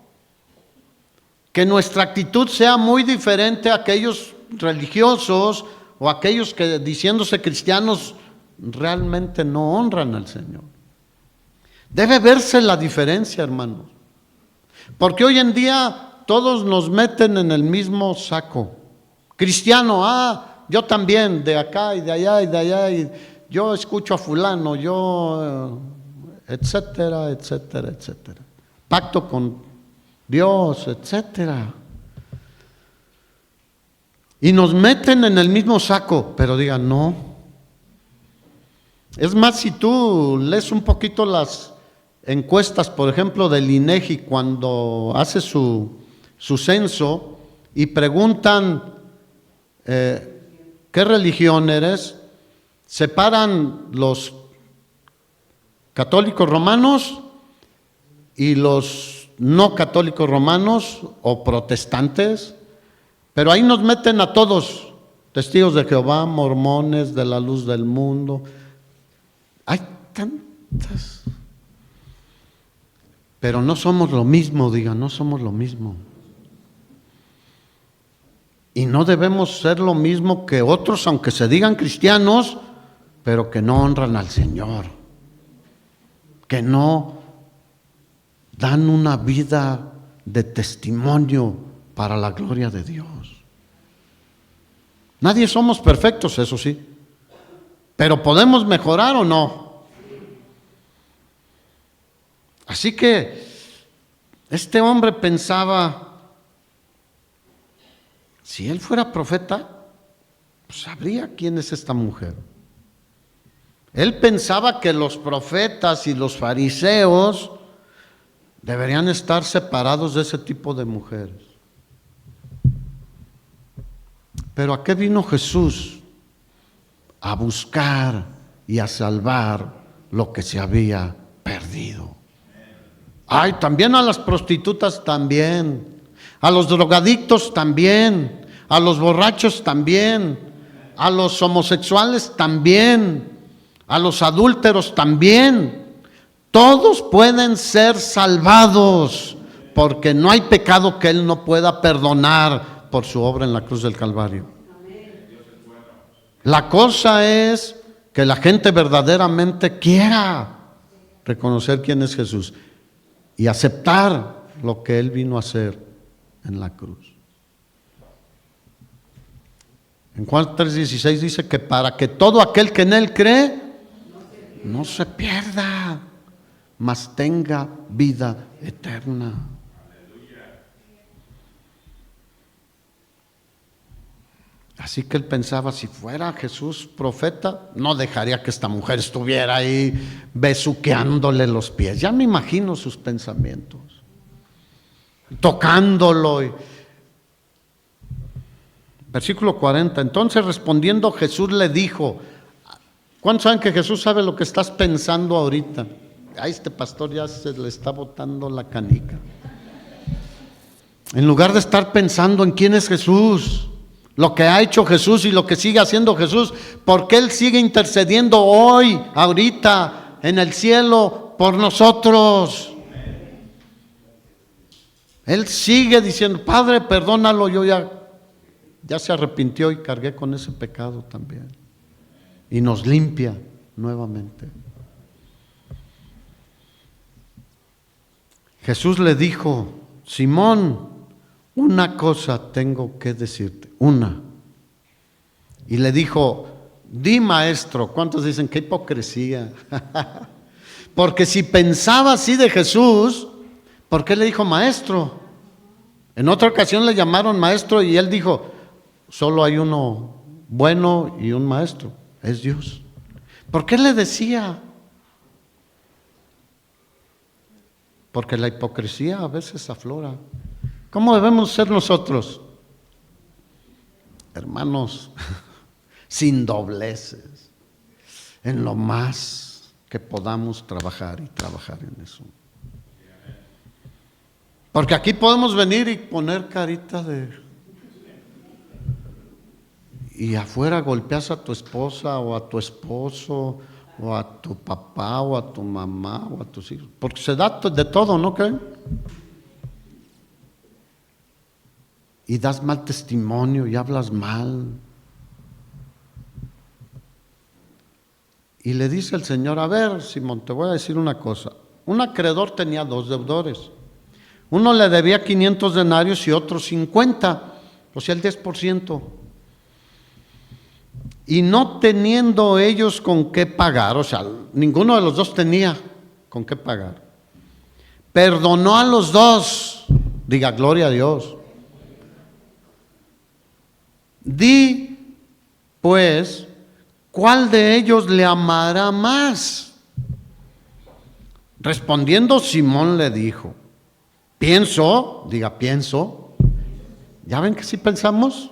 Que nuestra actitud sea muy diferente a aquellos religiosos o aquellos que diciéndose cristianos realmente no honran al Señor. Debe verse la diferencia, hermanos. Porque hoy en día todos nos meten en el mismo saco. Cristiano, yo también, de acá y de allá y de allá, y yo escucho a fulano, etcétera, etcétera, etcétera. Pacto con Dios, etcétera. Y nos meten en el mismo saco, pero digan, no. Es más, si tú lees un poquito las encuestas, por ejemplo, del INEGI, cuando hace su censo y preguntan ¿qué religión eres? Separan los católicos romanos y los no católicos romanos o protestantes, Pero ahí nos meten a todos, testigos de Jehová, mormones, de la luz del mundo. Hay tantas. Pero no somos lo mismo, no somos lo mismo. Y no debemos ser lo mismo que otros, aunque se digan cristianos, pero que no honran al Señor, que no dan una vida de testimonio para la gloria de Dios. Nadie somos perfectos, eso sí, pero ¿podemos mejorar o no? Así que este hombre pensaba, si él fuera profeta, pues sabría quién es esta mujer. Él pensaba que los profetas y los fariseos deberían estar separados de ese tipo de mujeres. Pero ¿a qué vino Jesús? A buscar y a salvar lo que se había perdido. Ay, también a las prostitutas también, a los drogadictos también, a los borrachos también, a los homosexuales también, a los adúlteros también. Todos pueden ser salvados, porque no hay pecado que Él no pueda perdonar por su obra en la cruz del Calvario. La cosa es que la gente verdaderamente quiera reconocer quién es Jesús y aceptar lo que Él vino a hacer en la cruz. En Juan 3:16 dice que para que todo aquel que en Él cree no se pierda, mas tenga vida eterna. Así que él pensaba, si fuera Jesús profeta, no dejaría que esta mujer estuviera ahí besuqueándole los pies. Ya me imagino sus pensamientos, tocándolo. Versículo 40, entonces respondiendo Jesús le dijo, ¿cuántos saben que Jesús sabe lo que estás pensando ahorita? A este pastor ya se le está botando la canica. En lugar de estar pensando en quién es Jesús, lo que ha hecho Jesús y lo que sigue haciendo Jesús, porque Él sigue intercediendo hoy, ahorita, en el cielo, por nosotros. Él sigue diciendo, Padre, perdónalo, yo ya se arrepintió y cargué con ese pecado también. Y nos limpia nuevamente. Jesús le dijo, Simón, una cosa tengo que decirte, una. Y le dijo, di maestro. ¿Cuántos dicen qué hipocresía? Porque si pensaba así de Jesús, ¿por qué le dijo maestro? En otra ocasión le llamaron maestro y él dijo, solo hay uno bueno y un maestro, es Dios. ¿Por qué le decía? Porque la hipocresía a veces aflora. ¿Cómo debemos ser nosotros? Hermanos, sin dobleces, en lo más que podamos trabajar y trabajar en eso. Porque aquí podemos venir y poner carita y afuera golpeas a tu esposa o a tu esposo o a tu papá o a tu mamá o a tus hijos. Porque se da de todo, ¿no creen? Y das mal testimonio y hablas mal. Y le dice el Señor, a ver, Simón, te voy a decir una cosa. Un acreedor tenía 2 deudores. Uno le debía 500 denarios y otro 50, o sea, el 10%. Y no teniendo ellos con qué pagar, o sea, ninguno de los dos tenía con qué pagar. Perdonó a los 2, diga gloria a Dios. Di, pues, ¿cuál de ellos le amará más? Respondiendo Simón le dijo, pienso, diga pienso. ¿Ya ven que sí pensamos?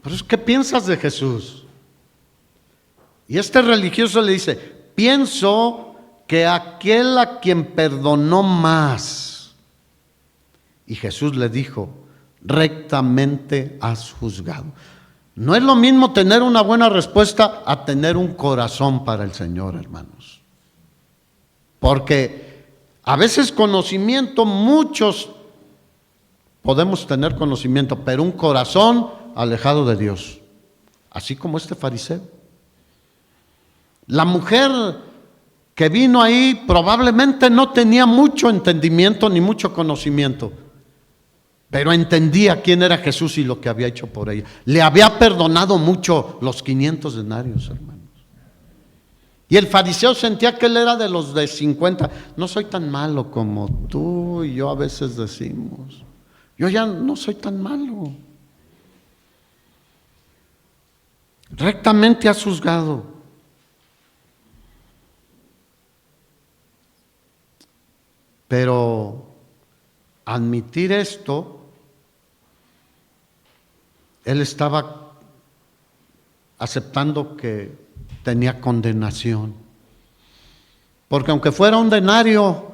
Pero ¿qué piensas de Jesús? Y este religioso le dice, pienso que aquel a quien perdonó más. Y Jesús le dijo, rectamente has juzgado. No es lo mismo tener una buena respuesta a tener un corazón para el Señor, hermanos. Porque a veces conocimiento, muchos podemos tener conocimiento, pero un corazón alejado de Dios, así como este fariseo. La mujer que vino ahí probablemente no tenía mucho entendimiento ni mucho conocimiento, pero entendía quién era Jesús y lo que había hecho por ella. Le había perdonado mucho los 500 denarios, hermanos. Y el fariseo sentía que él era de los de 50. No soy tan malo como tú y yo a veces decimos. Yo ya no soy tan malo. Rectamente has juzgado. Pero admitir esto, él estaba aceptando que tenía condenación. Porque aunque fuera un denario,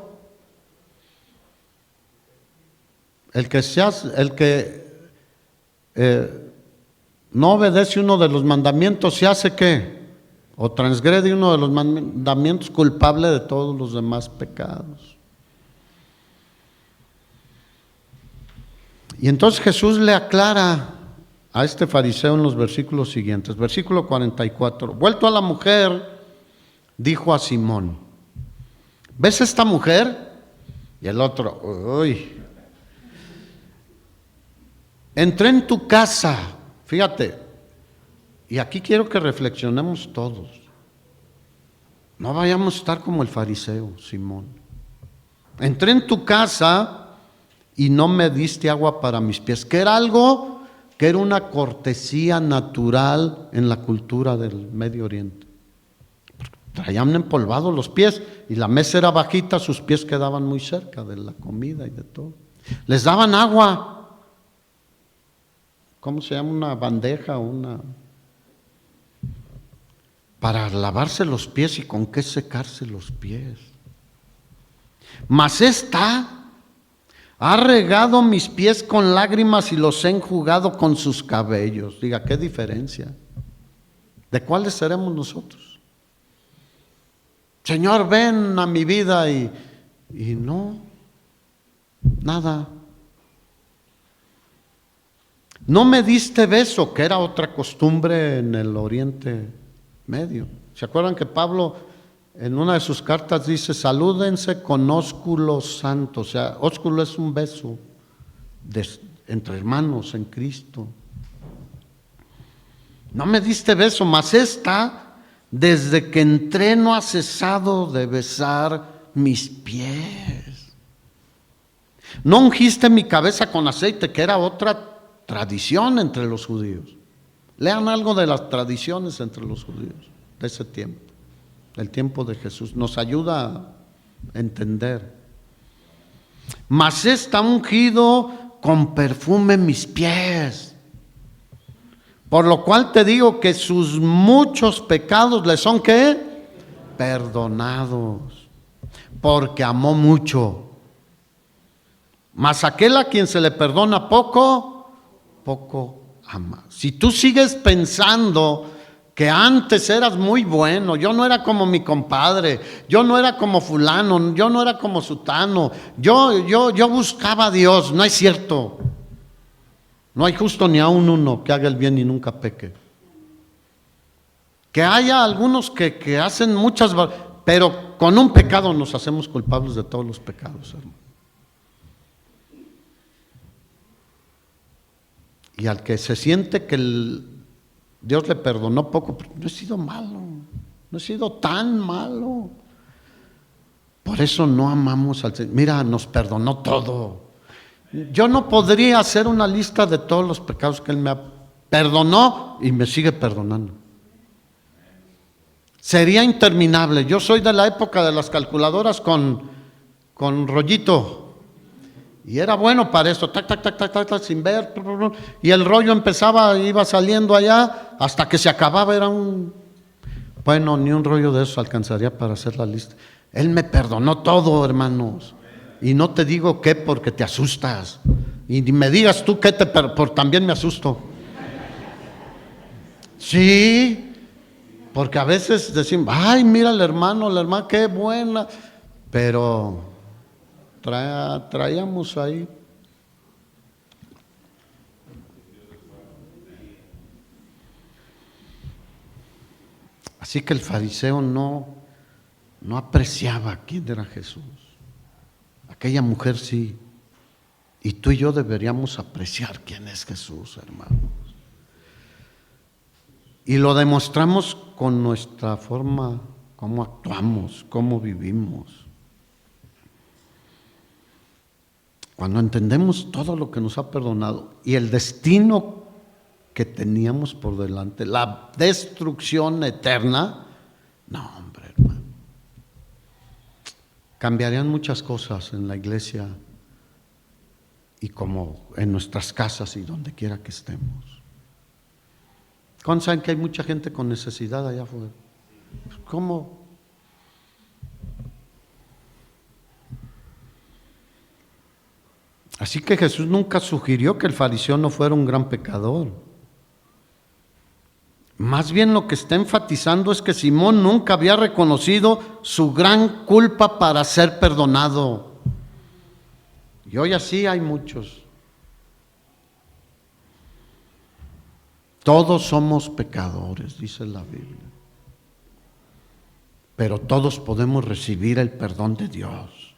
el que no obedece uno de los mandamientos, ¿se hace qué? O transgrede uno de los mandamientos, culpable de todos los demás pecados. Y entonces Jesús le aclara a este fariseo en los versículos siguientes. Versículo 44. Vuelto a la mujer, dijo a Simón: ¿ves esta mujer? Y el otro: uy. Entré en tu casa. Fíjate, y aquí quiero que reflexionemos todos. No vayamos a estar como el fariseo, Simón. Entré en tu casa y no me diste agua para mis pies, que era algo que era una cortesía natural en la cultura del Medio Oriente. Traían empolvados los pies y la mesa era bajita, sus pies quedaban muy cerca de la comida y de todo. Les daban agua. ¿Cómo se llama? Una bandeja, para lavarse los pies y con qué secarse los pies. Mas esta ha regado mis pies con lágrimas y los he enjugado con sus cabellos. Diga, ¿qué diferencia? ¿De cuáles seremos nosotros? Señor, ven a mi vida y no, nada. No me diste beso, que era otra costumbre en el Oriente Medio. ¿Se acuerdan que Pablo en una de sus cartas dice: salúdense con ósculo santo? O sea, ósculo es un beso entre hermanos en Cristo. No me diste beso, mas esta, desde que entré, no ha cesado de besar mis pies. No ungiste mi cabeza con aceite, que era otra tradición entre los judíos. Lean algo de las tradiciones entre los judíos de ese tiempo, el tiempo de Jesús. Nos ayuda a entender. Mas está ungido con perfume mis pies. Por lo cual te digo que sus muchos pecados le son ¿qué? Perdonados, porque amó mucho. Mas aquel a quien se le perdona poco, poco ama. Si tú sigues pensando que antes eras muy bueno, yo no era como mi compadre, yo no era como fulano, yo no era como sutano, yo buscaba a Dios, no es cierto. No hay justo ni aun uno que haga el bien y nunca peque. Que haya algunos que hacen muchas, pero con un pecado nos hacemos culpables de todos los pecados, hermano. Y al que se siente que Dios le perdonó poco, no he sido malo, no he sido tan malo. Por eso no amamos al Señor. Mira, nos perdonó todo. Yo no podría hacer una lista de todos los pecados que Él me perdonó y me sigue perdonando. Sería interminable. Yo soy de la época de las calculadoras con rollito. Y era bueno para eso, tac, tac, tac, tac, tac, tac, sin ver. Y el rollo iba saliendo allá, hasta que se acababa, era bueno, ni un rollo de eso alcanzaría para hacer la lista. Él me perdonó todo, hermanos. Y no te digo qué porque te asustas. Y ni me digas tú que también me asusto. Sí, porque a veces decimos, ay, mira el hermano, la hermana, qué buena. Pero traíamos ahí. Así que el fariseo no apreciaba quién era Jesús. Aquella mujer sí. Y tú y yo deberíamos apreciar quién es Jesús, hermanos. Y lo demostramos con nuestra forma, cómo actuamos, cómo vivimos. Cuando entendemos todo lo que nos ha perdonado y el destino que teníamos por delante, la destrucción eterna, no, hombre, hermano. Cambiarían muchas cosas en la iglesia y como en nuestras casas y donde quiera que estemos. ¿Cuántos saben que hay mucha gente con necesidad allá afuera? ¿Cómo? Así que Jesús nunca sugirió que el fariseo no fuera un gran pecador. Más bien lo que está enfatizando es que Simón nunca había reconocido su gran culpa para ser perdonado. Y hoy así hay muchos. Todos somos pecadores, dice la Biblia. Pero todos podemos recibir el perdón de Dios.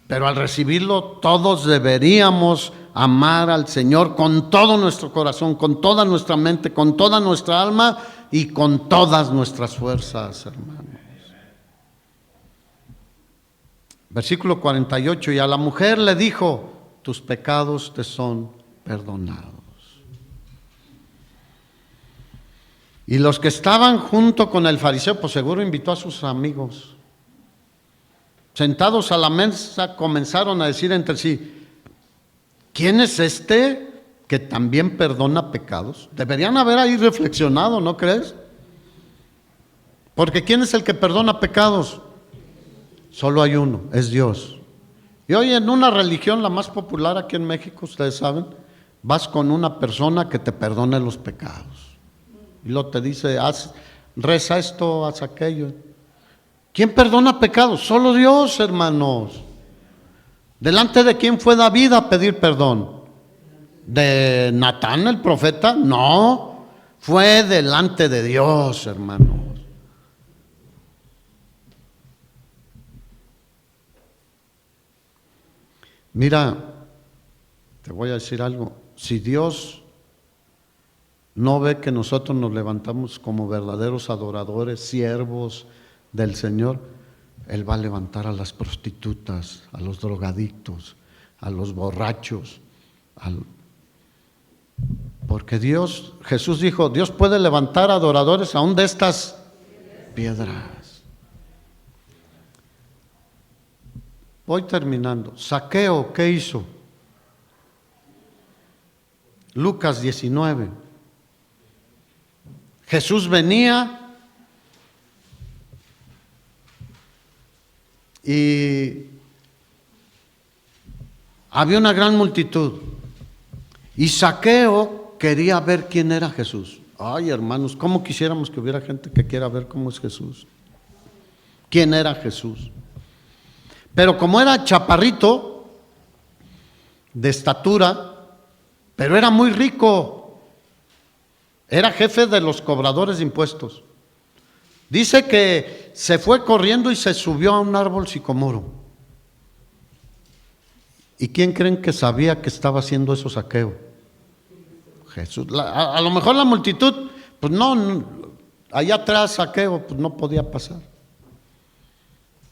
Pero al recibirlo, todos deberíamos amar al Señor con todo nuestro corazón, con toda nuestra mente, con toda nuestra alma y con todas nuestras fuerzas, hermanos. Versículo 48, y a la mujer le dijo, tus pecados te son perdonados. Y los que estaban junto con el fariseo, pues seguro invitó a sus amigos. Sentados a la mesa comenzaron a decir entre sí, ¿quién es este que también perdona pecados? Deberían haber ahí reflexionado, ¿no crees? Porque ¿quién es el que perdona pecados? Solo hay uno, es Dios. Y hoy en una religión, la más popular aquí en México, ustedes saben, vas con una persona que te perdone los pecados. Y luego te dice, reza esto, haz aquello. ¿Quién perdona pecados? Solo Dios, hermanos. ¿Delante de quién fue David a pedir perdón? ¿De Natán, el profeta? No, fue delante de Dios, hermanos. Mira, te voy a decir algo. Si Dios no ve que nosotros nos levantamos como verdaderos adoradores, siervos del Señor, Él va a levantar a las prostitutas, a los drogadictos, a los borrachos, porque Jesús dijo, Dios puede levantar adoradores aún de estas piedras. Voy terminando. Zaqueo, ¿qué hizo? Lucas 19. Jesús venía y había una gran multitud. Y Zaqueo quería ver quién era Jesús. Ay, hermanos, ¿cómo quisiéramos que hubiera gente que quiera ver cómo es Jesús? ¿Quién era Jesús? Pero como era chaparrito, de estatura, pero era muy rico, era jefe de los cobradores de impuestos. Dice que se fue corriendo y se subió a un árbol sicomoro. ¿Y quién creen que sabía que estaba haciendo eso Zaqueo? Jesús. A lo mejor la multitud, pues no, allá atrás Zaqueo pues no podía pasar.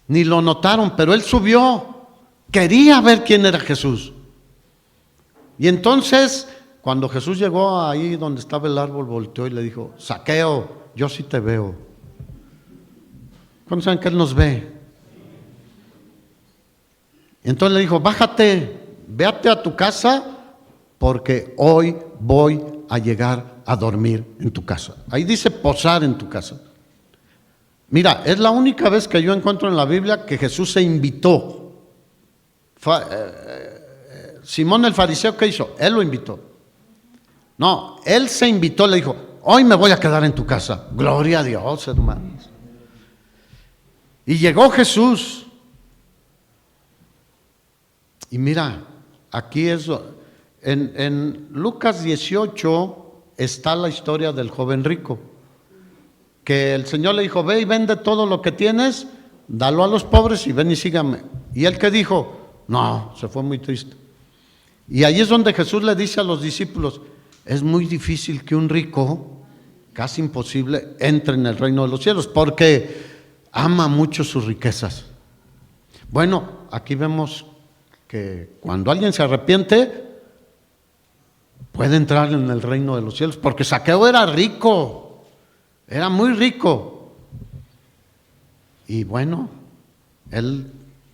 Ni lo notaron, pero él subió, quería ver quién era Jesús. Y entonces, cuando Jesús llegó ahí donde estaba el árbol, volteó y le dijo, Zaqueo, yo sí te veo. ¿Cuándo saben que Él nos ve? Entonces le dijo, bájate, véate a tu casa, porque hoy voy a llegar a dormir en tu casa. Ahí dice posar en tu casa. Mira, es la única vez que yo encuentro en la Biblia que Jesús se invitó. Simón el fariseo, ¿qué hizo? Él lo invitó. No, él se invitó, le dijo, hoy me voy a quedar en tu casa. Gloria a Dios, hermanos. Y llegó Jesús. Y mira, aquí es, en Lucas 18 está la historia del joven rico. Que el Señor le dijo, ve y vende todo lo que tienes, dalo a los pobres y ven y sígame. Y él que dijo, no, se fue muy triste. Y ahí es donde Jesús le dice a los discípulos, es muy difícil que un rico, casi imposible, entre en el reino de los cielos, porque ama mucho sus riquezas. Bueno, aquí vemos que cuando alguien se arrepiente, puede entrar en el reino de los cielos, porque Zaqueo era rico, era muy rico. Y bueno, él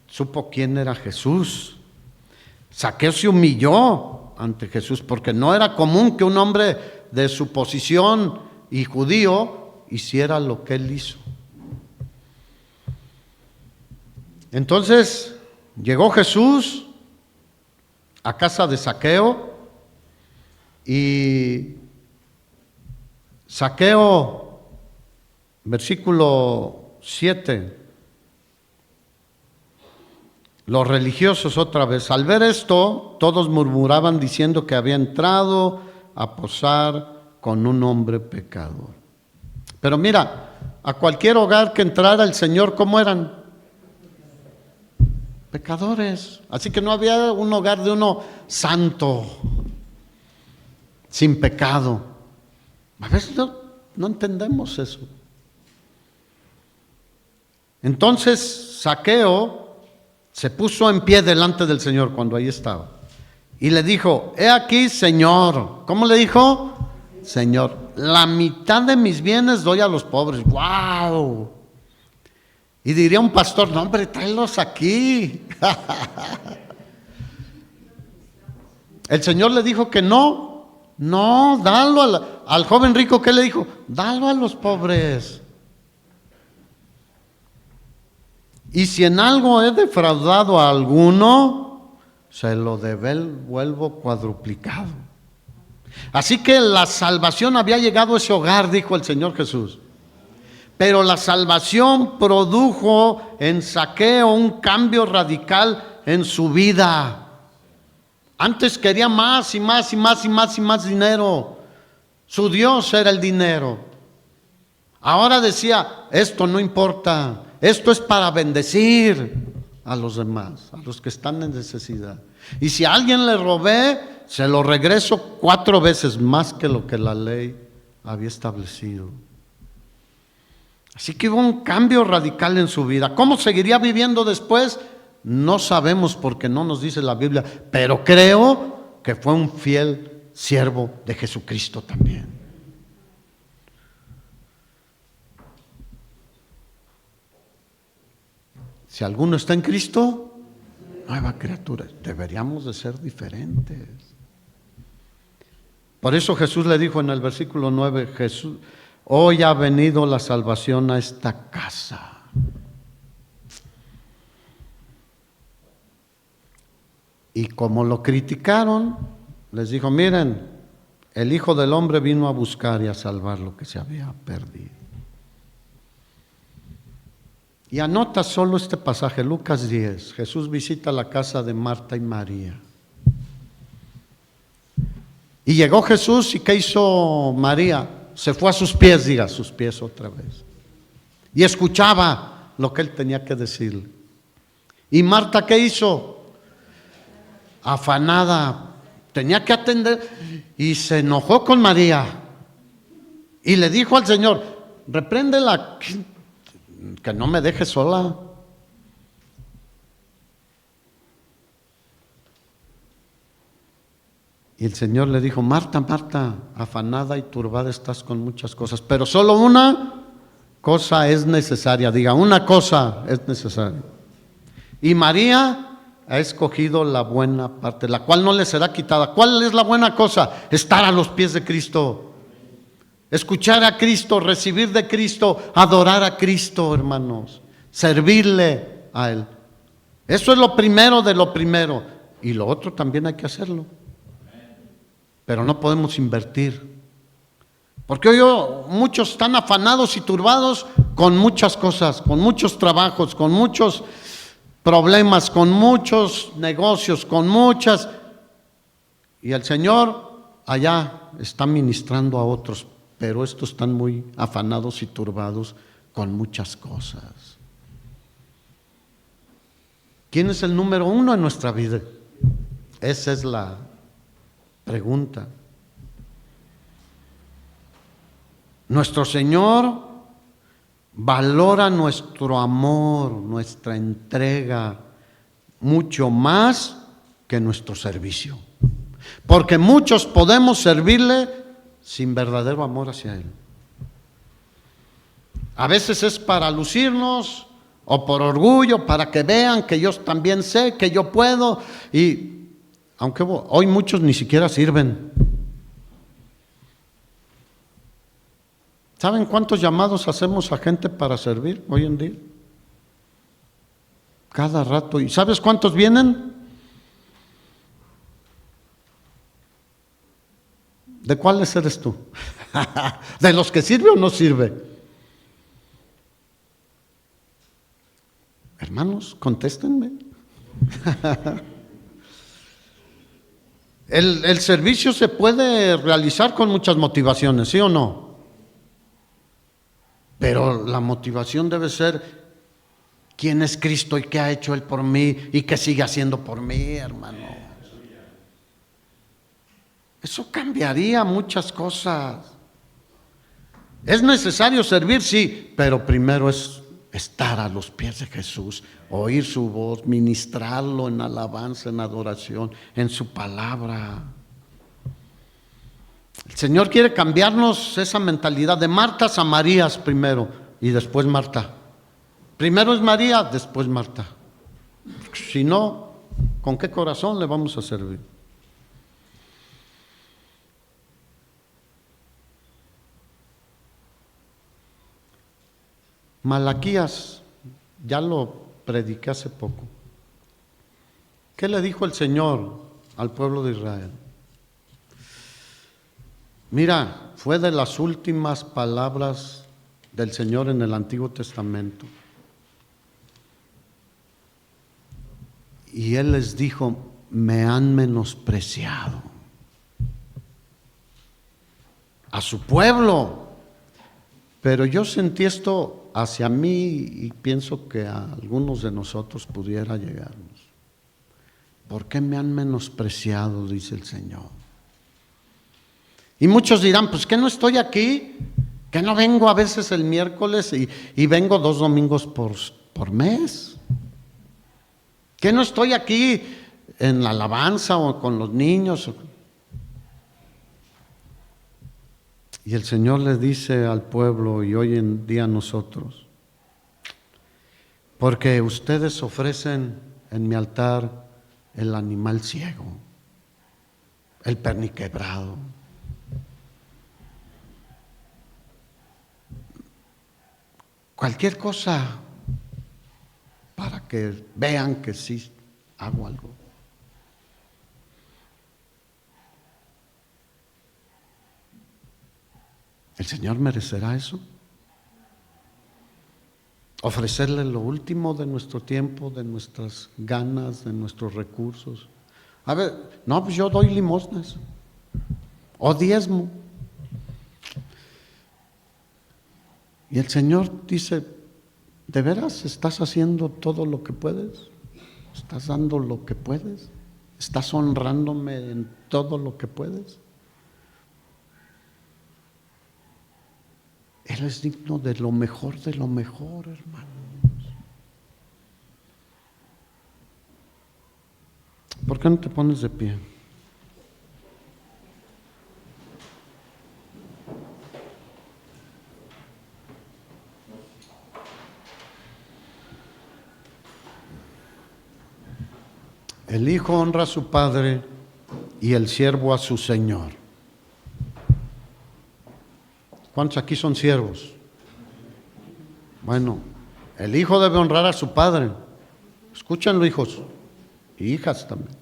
supo quién era Jesús. Zaqueo se humilló ante Jesús, porque no era común que un hombre de su posición y judío hiciera lo que él hizo. Entonces llegó Jesús a casa de Zaqueo y Zaqueo, versículo 7, los religiosos otra vez, al ver esto, todos murmuraban diciendo que había entrado a posar con un hombre pecador. Pero mira, a cualquier hogar que entrara el Señor, ¿cómo eran? Pecadores. Así que no había un hogar de uno santo, sin pecado. A veces no entendemos eso. Entonces Zaqueo se puso en pie delante del Señor cuando ahí estaba y le dijo, he aquí, Señor. ¿Cómo le dijo? Señor, la mitad de mis bienes doy a los pobres. ¡Wow! Y diría un pastor, no hombre, tráelos aquí. El Señor le dijo que no, dalo al joven rico. ¿Qué le dijo? Dalo a los pobres. Y si en algo he defraudado a alguno, se lo devuelvo cuadruplicado. Así que la salvación había llegado a ese hogar, dijo el Señor Jesús. Pero la salvación produjo en Zaqueo un cambio radical en su vida. Antes quería más y más y más y más y más dinero. Su Dios era el dinero. Ahora decía, esto no importa, esto es para bendecir a los demás, a los que están en necesidad. Y si a alguien le robé, se lo regreso 4 veces más que lo que la ley había establecido. Así que hubo un cambio radical en su vida. ¿Cómo seguiría viviendo después? No sabemos porque no nos dice la Biblia, pero creo que fue un fiel siervo de Jesucristo también. Si alguno está en Cristo, nueva criatura. Deberíamos de ser diferentes. Por eso Jesús le dijo en el versículo 9, Jesús, hoy ha venido la salvación a esta casa. Y como lo criticaron, les dijo, miren, el Hijo del Hombre vino a buscar y a salvar lo que se había perdido. Y anota solo este pasaje, Lucas 10. Jesús visita la casa de Marta y María. Y llegó Jesús, ¿y qué hizo María? Se fue a sus pies, diga, a sus pies otra vez. Y escuchaba lo que él tenía que decirle. ¿Y Marta qué hizo? Afanada, tenía que atender y se enojó con María. Y le dijo al Señor, repréndela, que no me deje sola. Y el Señor le dijo, Marta, Marta, afanada y turbada estás con muchas cosas, pero solo una cosa es necesaria. Diga, una cosa es necesaria. Y María ha escogido la buena parte, la cual no le será quitada. ¿Cuál es la buena cosa? Estar a los pies de Cristo. Escuchar a Cristo, recibir de Cristo, adorar a Cristo, hermanos. Servirle a Él. Eso es lo primero de lo primero. y lo otro también hay que hacerlo. Pero no podemos invertir. Porque hoy muchos están afanados y turbados con muchas cosas, con muchos trabajos, con muchos problemas, con muchos negocios, con muchas... Y el Señor allá está ministrando a otros, pero estos están muy afanados y turbados con muchas cosas. ¿Quién es el número uno en nuestra vida? Esa es la pregunta. Nuestro Señor valora nuestro amor, nuestra entrega, mucho más que nuestro servicio. Porque muchos podemos servirle sin verdadero amor hacia Él. A veces es para lucirnos o por orgullo, para que vean que yo también sé, que yo puedo. Y aunque hoy muchos ni siquiera sirven. ¿Saben cuántos llamados hacemos a gente para servir hoy en día? Cada rato. ¿Y sabes cuántos vienen? ¿De cuáles eres tú? ¿De los que sirve o no sirve? Hermanos, contéstenme. El servicio se puede realizar con muchas motivaciones, ¿sí o no? Pero la motivación debe ser quién es Cristo y qué ha hecho Él por mí y qué sigue haciendo por mí, hermano. Eso cambiaría muchas cosas. Es necesario servir, sí, pero primero es estar a los pies de Jesús, oír su voz, ministrarlo en alabanza, en adoración, en su palabra. El Señor quiere cambiarnos esa mentalidad de Martas a Marías primero y después Marta. Primero es María, después Marta. Si no, ¿con qué corazón le vamos a servir? Malaquías, ya lo prediqué hace poco. ¿Qué le dijo el Señor al pueblo de Israel? Mira, fue de las últimas palabras del Señor en el Antiguo Testamento. Y Él les dijo, me han menospreciado. A su pueblo. Pero yo sentí esto hacia mí y pienso que a algunos de nosotros pudiera llegarnos. ¿Por qué me han menospreciado? Dice el Señor. Y muchos dirán, pues que no estoy aquí, que no vengo a veces el miércoles y vengo 2 domingos por mes. Que no estoy aquí en la alabanza o con los niños. Y el Señor le dice al pueblo y hoy en día a nosotros, porque ustedes ofrecen en mi altar el animal ciego, el perniquebrado. Cualquier cosa para que vean que sí hago algo. ¿El Señor merecerá eso? Ofrecerle lo último de nuestro tiempo, de nuestras ganas, de nuestros recursos. A ver, no, pues yo doy limosnas o diezmo. Y el Señor dice, ¿de veras estás haciendo todo lo que puedes? ¿Estás dando lo que puedes? ¿Estás honrándome en todo lo que puedes? Él es digno de lo mejor, hermanos. ¿Por qué no te pones de pie? El hijo honra a su padre y el siervo a su señor. ¿Cuántos aquí son siervos? Bueno, el hijo debe honrar a su padre. Escúchenlo, hijos y hijas también.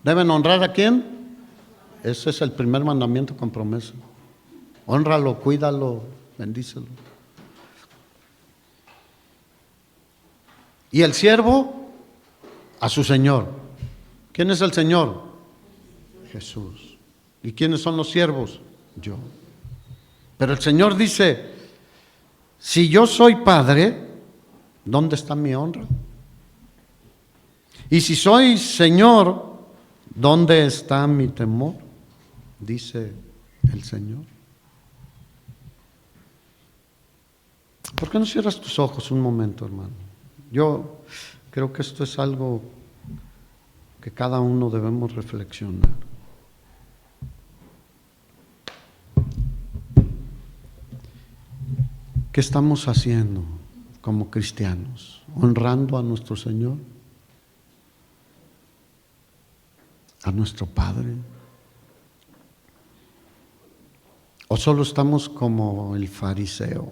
¿Deben honrar a quién? Ese es el primer mandamiento con promesa. Hónralo, cuídalo, bendícelo. Y el siervo a su Señor. ¿Quién es el Señor? Jesús. ¿Y quiénes son los siervos? Yo. Pero el Señor dice, si yo soy padre, ¿dónde está mi honra? Y si soy Señor, ¿dónde está mi temor? Dice el Señor. ¿Por qué no cierras tus ojos un momento, hermano? Yo creo que esto es algo que cada uno debemos reflexionar. ¿Qué estamos haciendo como cristianos? ¿Honrando a nuestro Señor? ¿A nuestro Padre? ¿O solo estamos como el fariseo?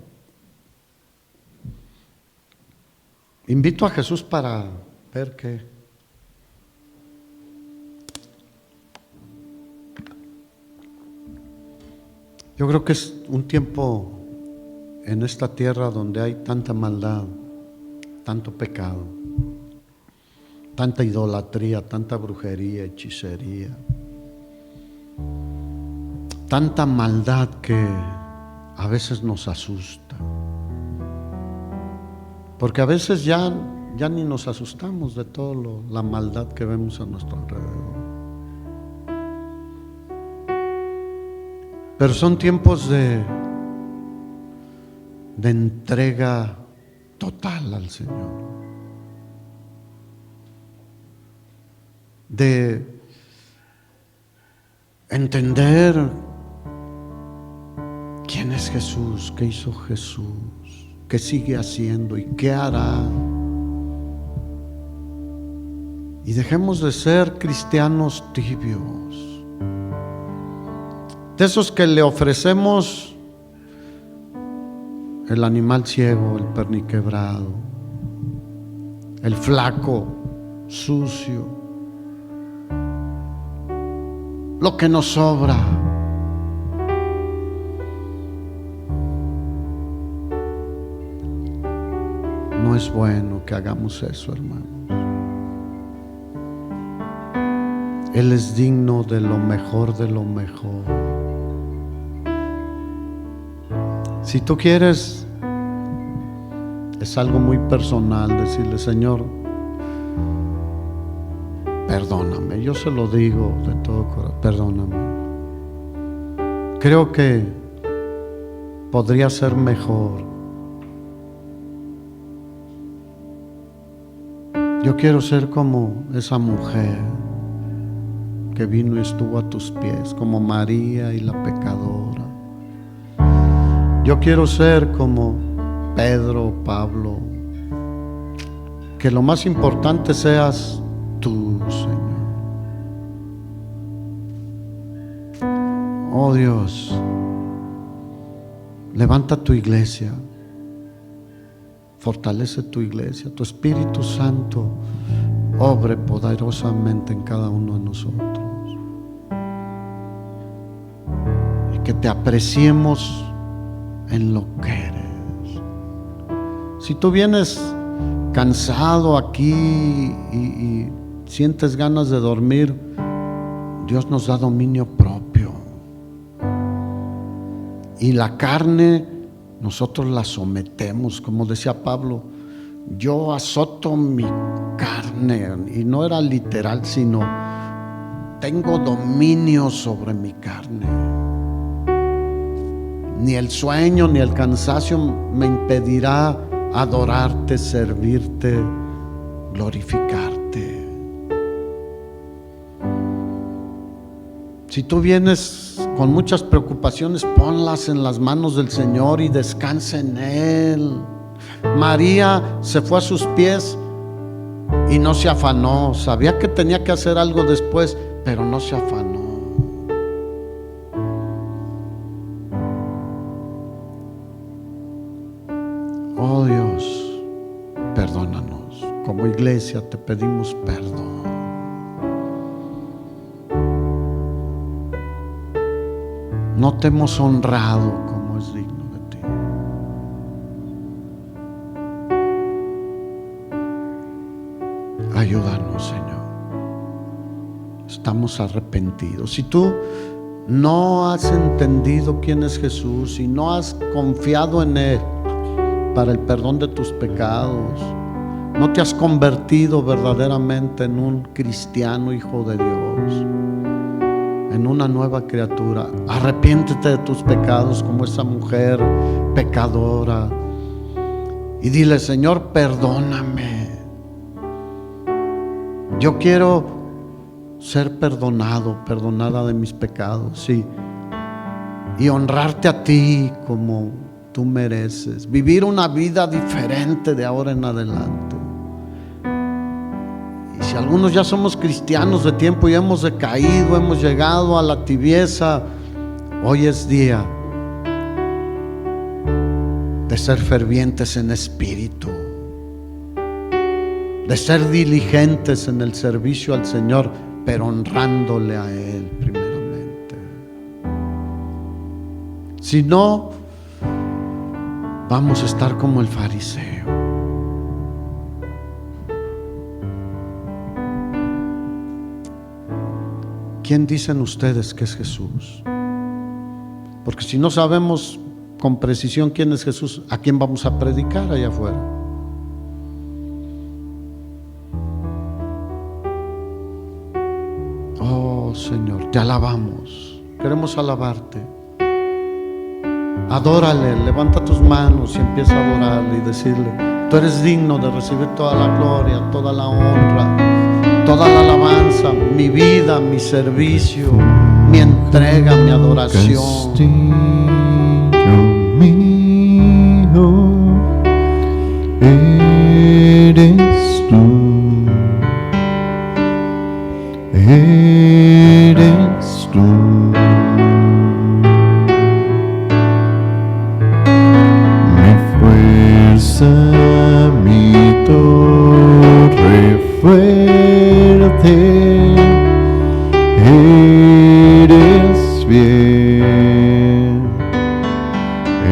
Invito a Jesús para ver qué. Yo creo que es un tiempo en esta tierra donde hay tanta maldad, tanto pecado, tanta idolatría, tanta brujería, hechicería, tanta maldad que a veces nos asusta. Porque a veces ya ni nos asustamos de toda la maldad que vemos a nuestro alrededor. Pero son tiempos de entrega total al Señor. De entender quién es Jesús, qué hizo Jesús, qué sigue haciendo y qué hará. Y dejemos de ser cristianos tibios, de esos que le ofrecemos el animal ciego, el perniquebrado, el flaco, sucio, lo que nos sobra. No es bueno que hagamos eso, hermanos. Él es digno de lo mejor de lo mejor. Si tú quieres, es algo muy personal decirle, Señor, perdóname. Yo se lo digo de todo corazón, perdóname. Creo que podría ser mejor. Yo quiero ser como esa mujer que vino y estuvo a tus pies, como María y la pecadora. Yo quiero ser como Pedro, Pablo, que lo más importante seas tú, Señor. Oh Dios, levanta tu iglesia, fortalece tu iglesia, tu Espíritu Santo obre poderosamente en cada uno de nosotros. Y que te apreciemos en lo que eres. Si tú vienes cansado aquí y sientes ganas de dormir, Dios nos da dominio propio. Y la carne nosotros la sometemos, como decía Pablo, yo azoto mi carne, y no era literal, sino tengo dominio sobre mi carne. Ni el sueño ni el cansancio me impedirá adorarte, servirte, glorificarte. Si tú vienes con muchas preocupaciones, ponlas en las manos del Señor y descansa en Él. María se fue a sus pies y no se afanó. Sabía que tenía que hacer algo después, pero no se afanó. Oh Dios, perdónanos. Como iglesia te pedimos perdón. no te hemos honrado como es digno de ti. Ayúdanos, Señor. Estamos arrepentidos. Si tú no has entendido quién es Jesús y no has confiado en Él para el perdón de tus pecados, no te has convertido verdaderamente en un cristiano hijo de Dios, en una nueva criatura, arrepiéntete de tus pecados como esa mujer pecadora y dile: Señor, perdóname. Yo quiero ser perdonado, perdonada de mis pecados, y honrarte a ti como tú mereces, vivir una vida diferente de ahora en adelante. Y si algunos ya somos cristianos de tiempo y hemos decaído, hemos llegado a la tibieza, hoy es día de ser fervientes en espíritu, de ser diligentes en el servicio al Señor, pero honrándole a Él primeramente. Si no, vamos a estar como el fariseo. ¿Quién dicen ustedes que es Jesús? Porque si no sabemos con precisión quién es Jesús, ¿a quién vamos a predicar allá afuera? Oh Señor, te alabamos, queremos alabarte. Adórale, levanta tus manos y empieza a adorarle y decirle: tú eres digno de recibir toda la gloria, toda la honra, toda la alabanza, mi vida, mi servicio, mi entrega, mi adoración. Eres tú, eres tú. Mi fuerza, mi torre fuerte, eres bien,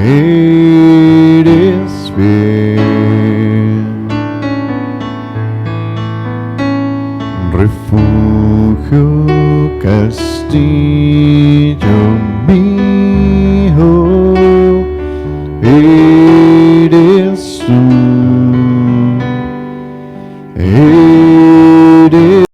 eres bien. Refugio, castillo mío.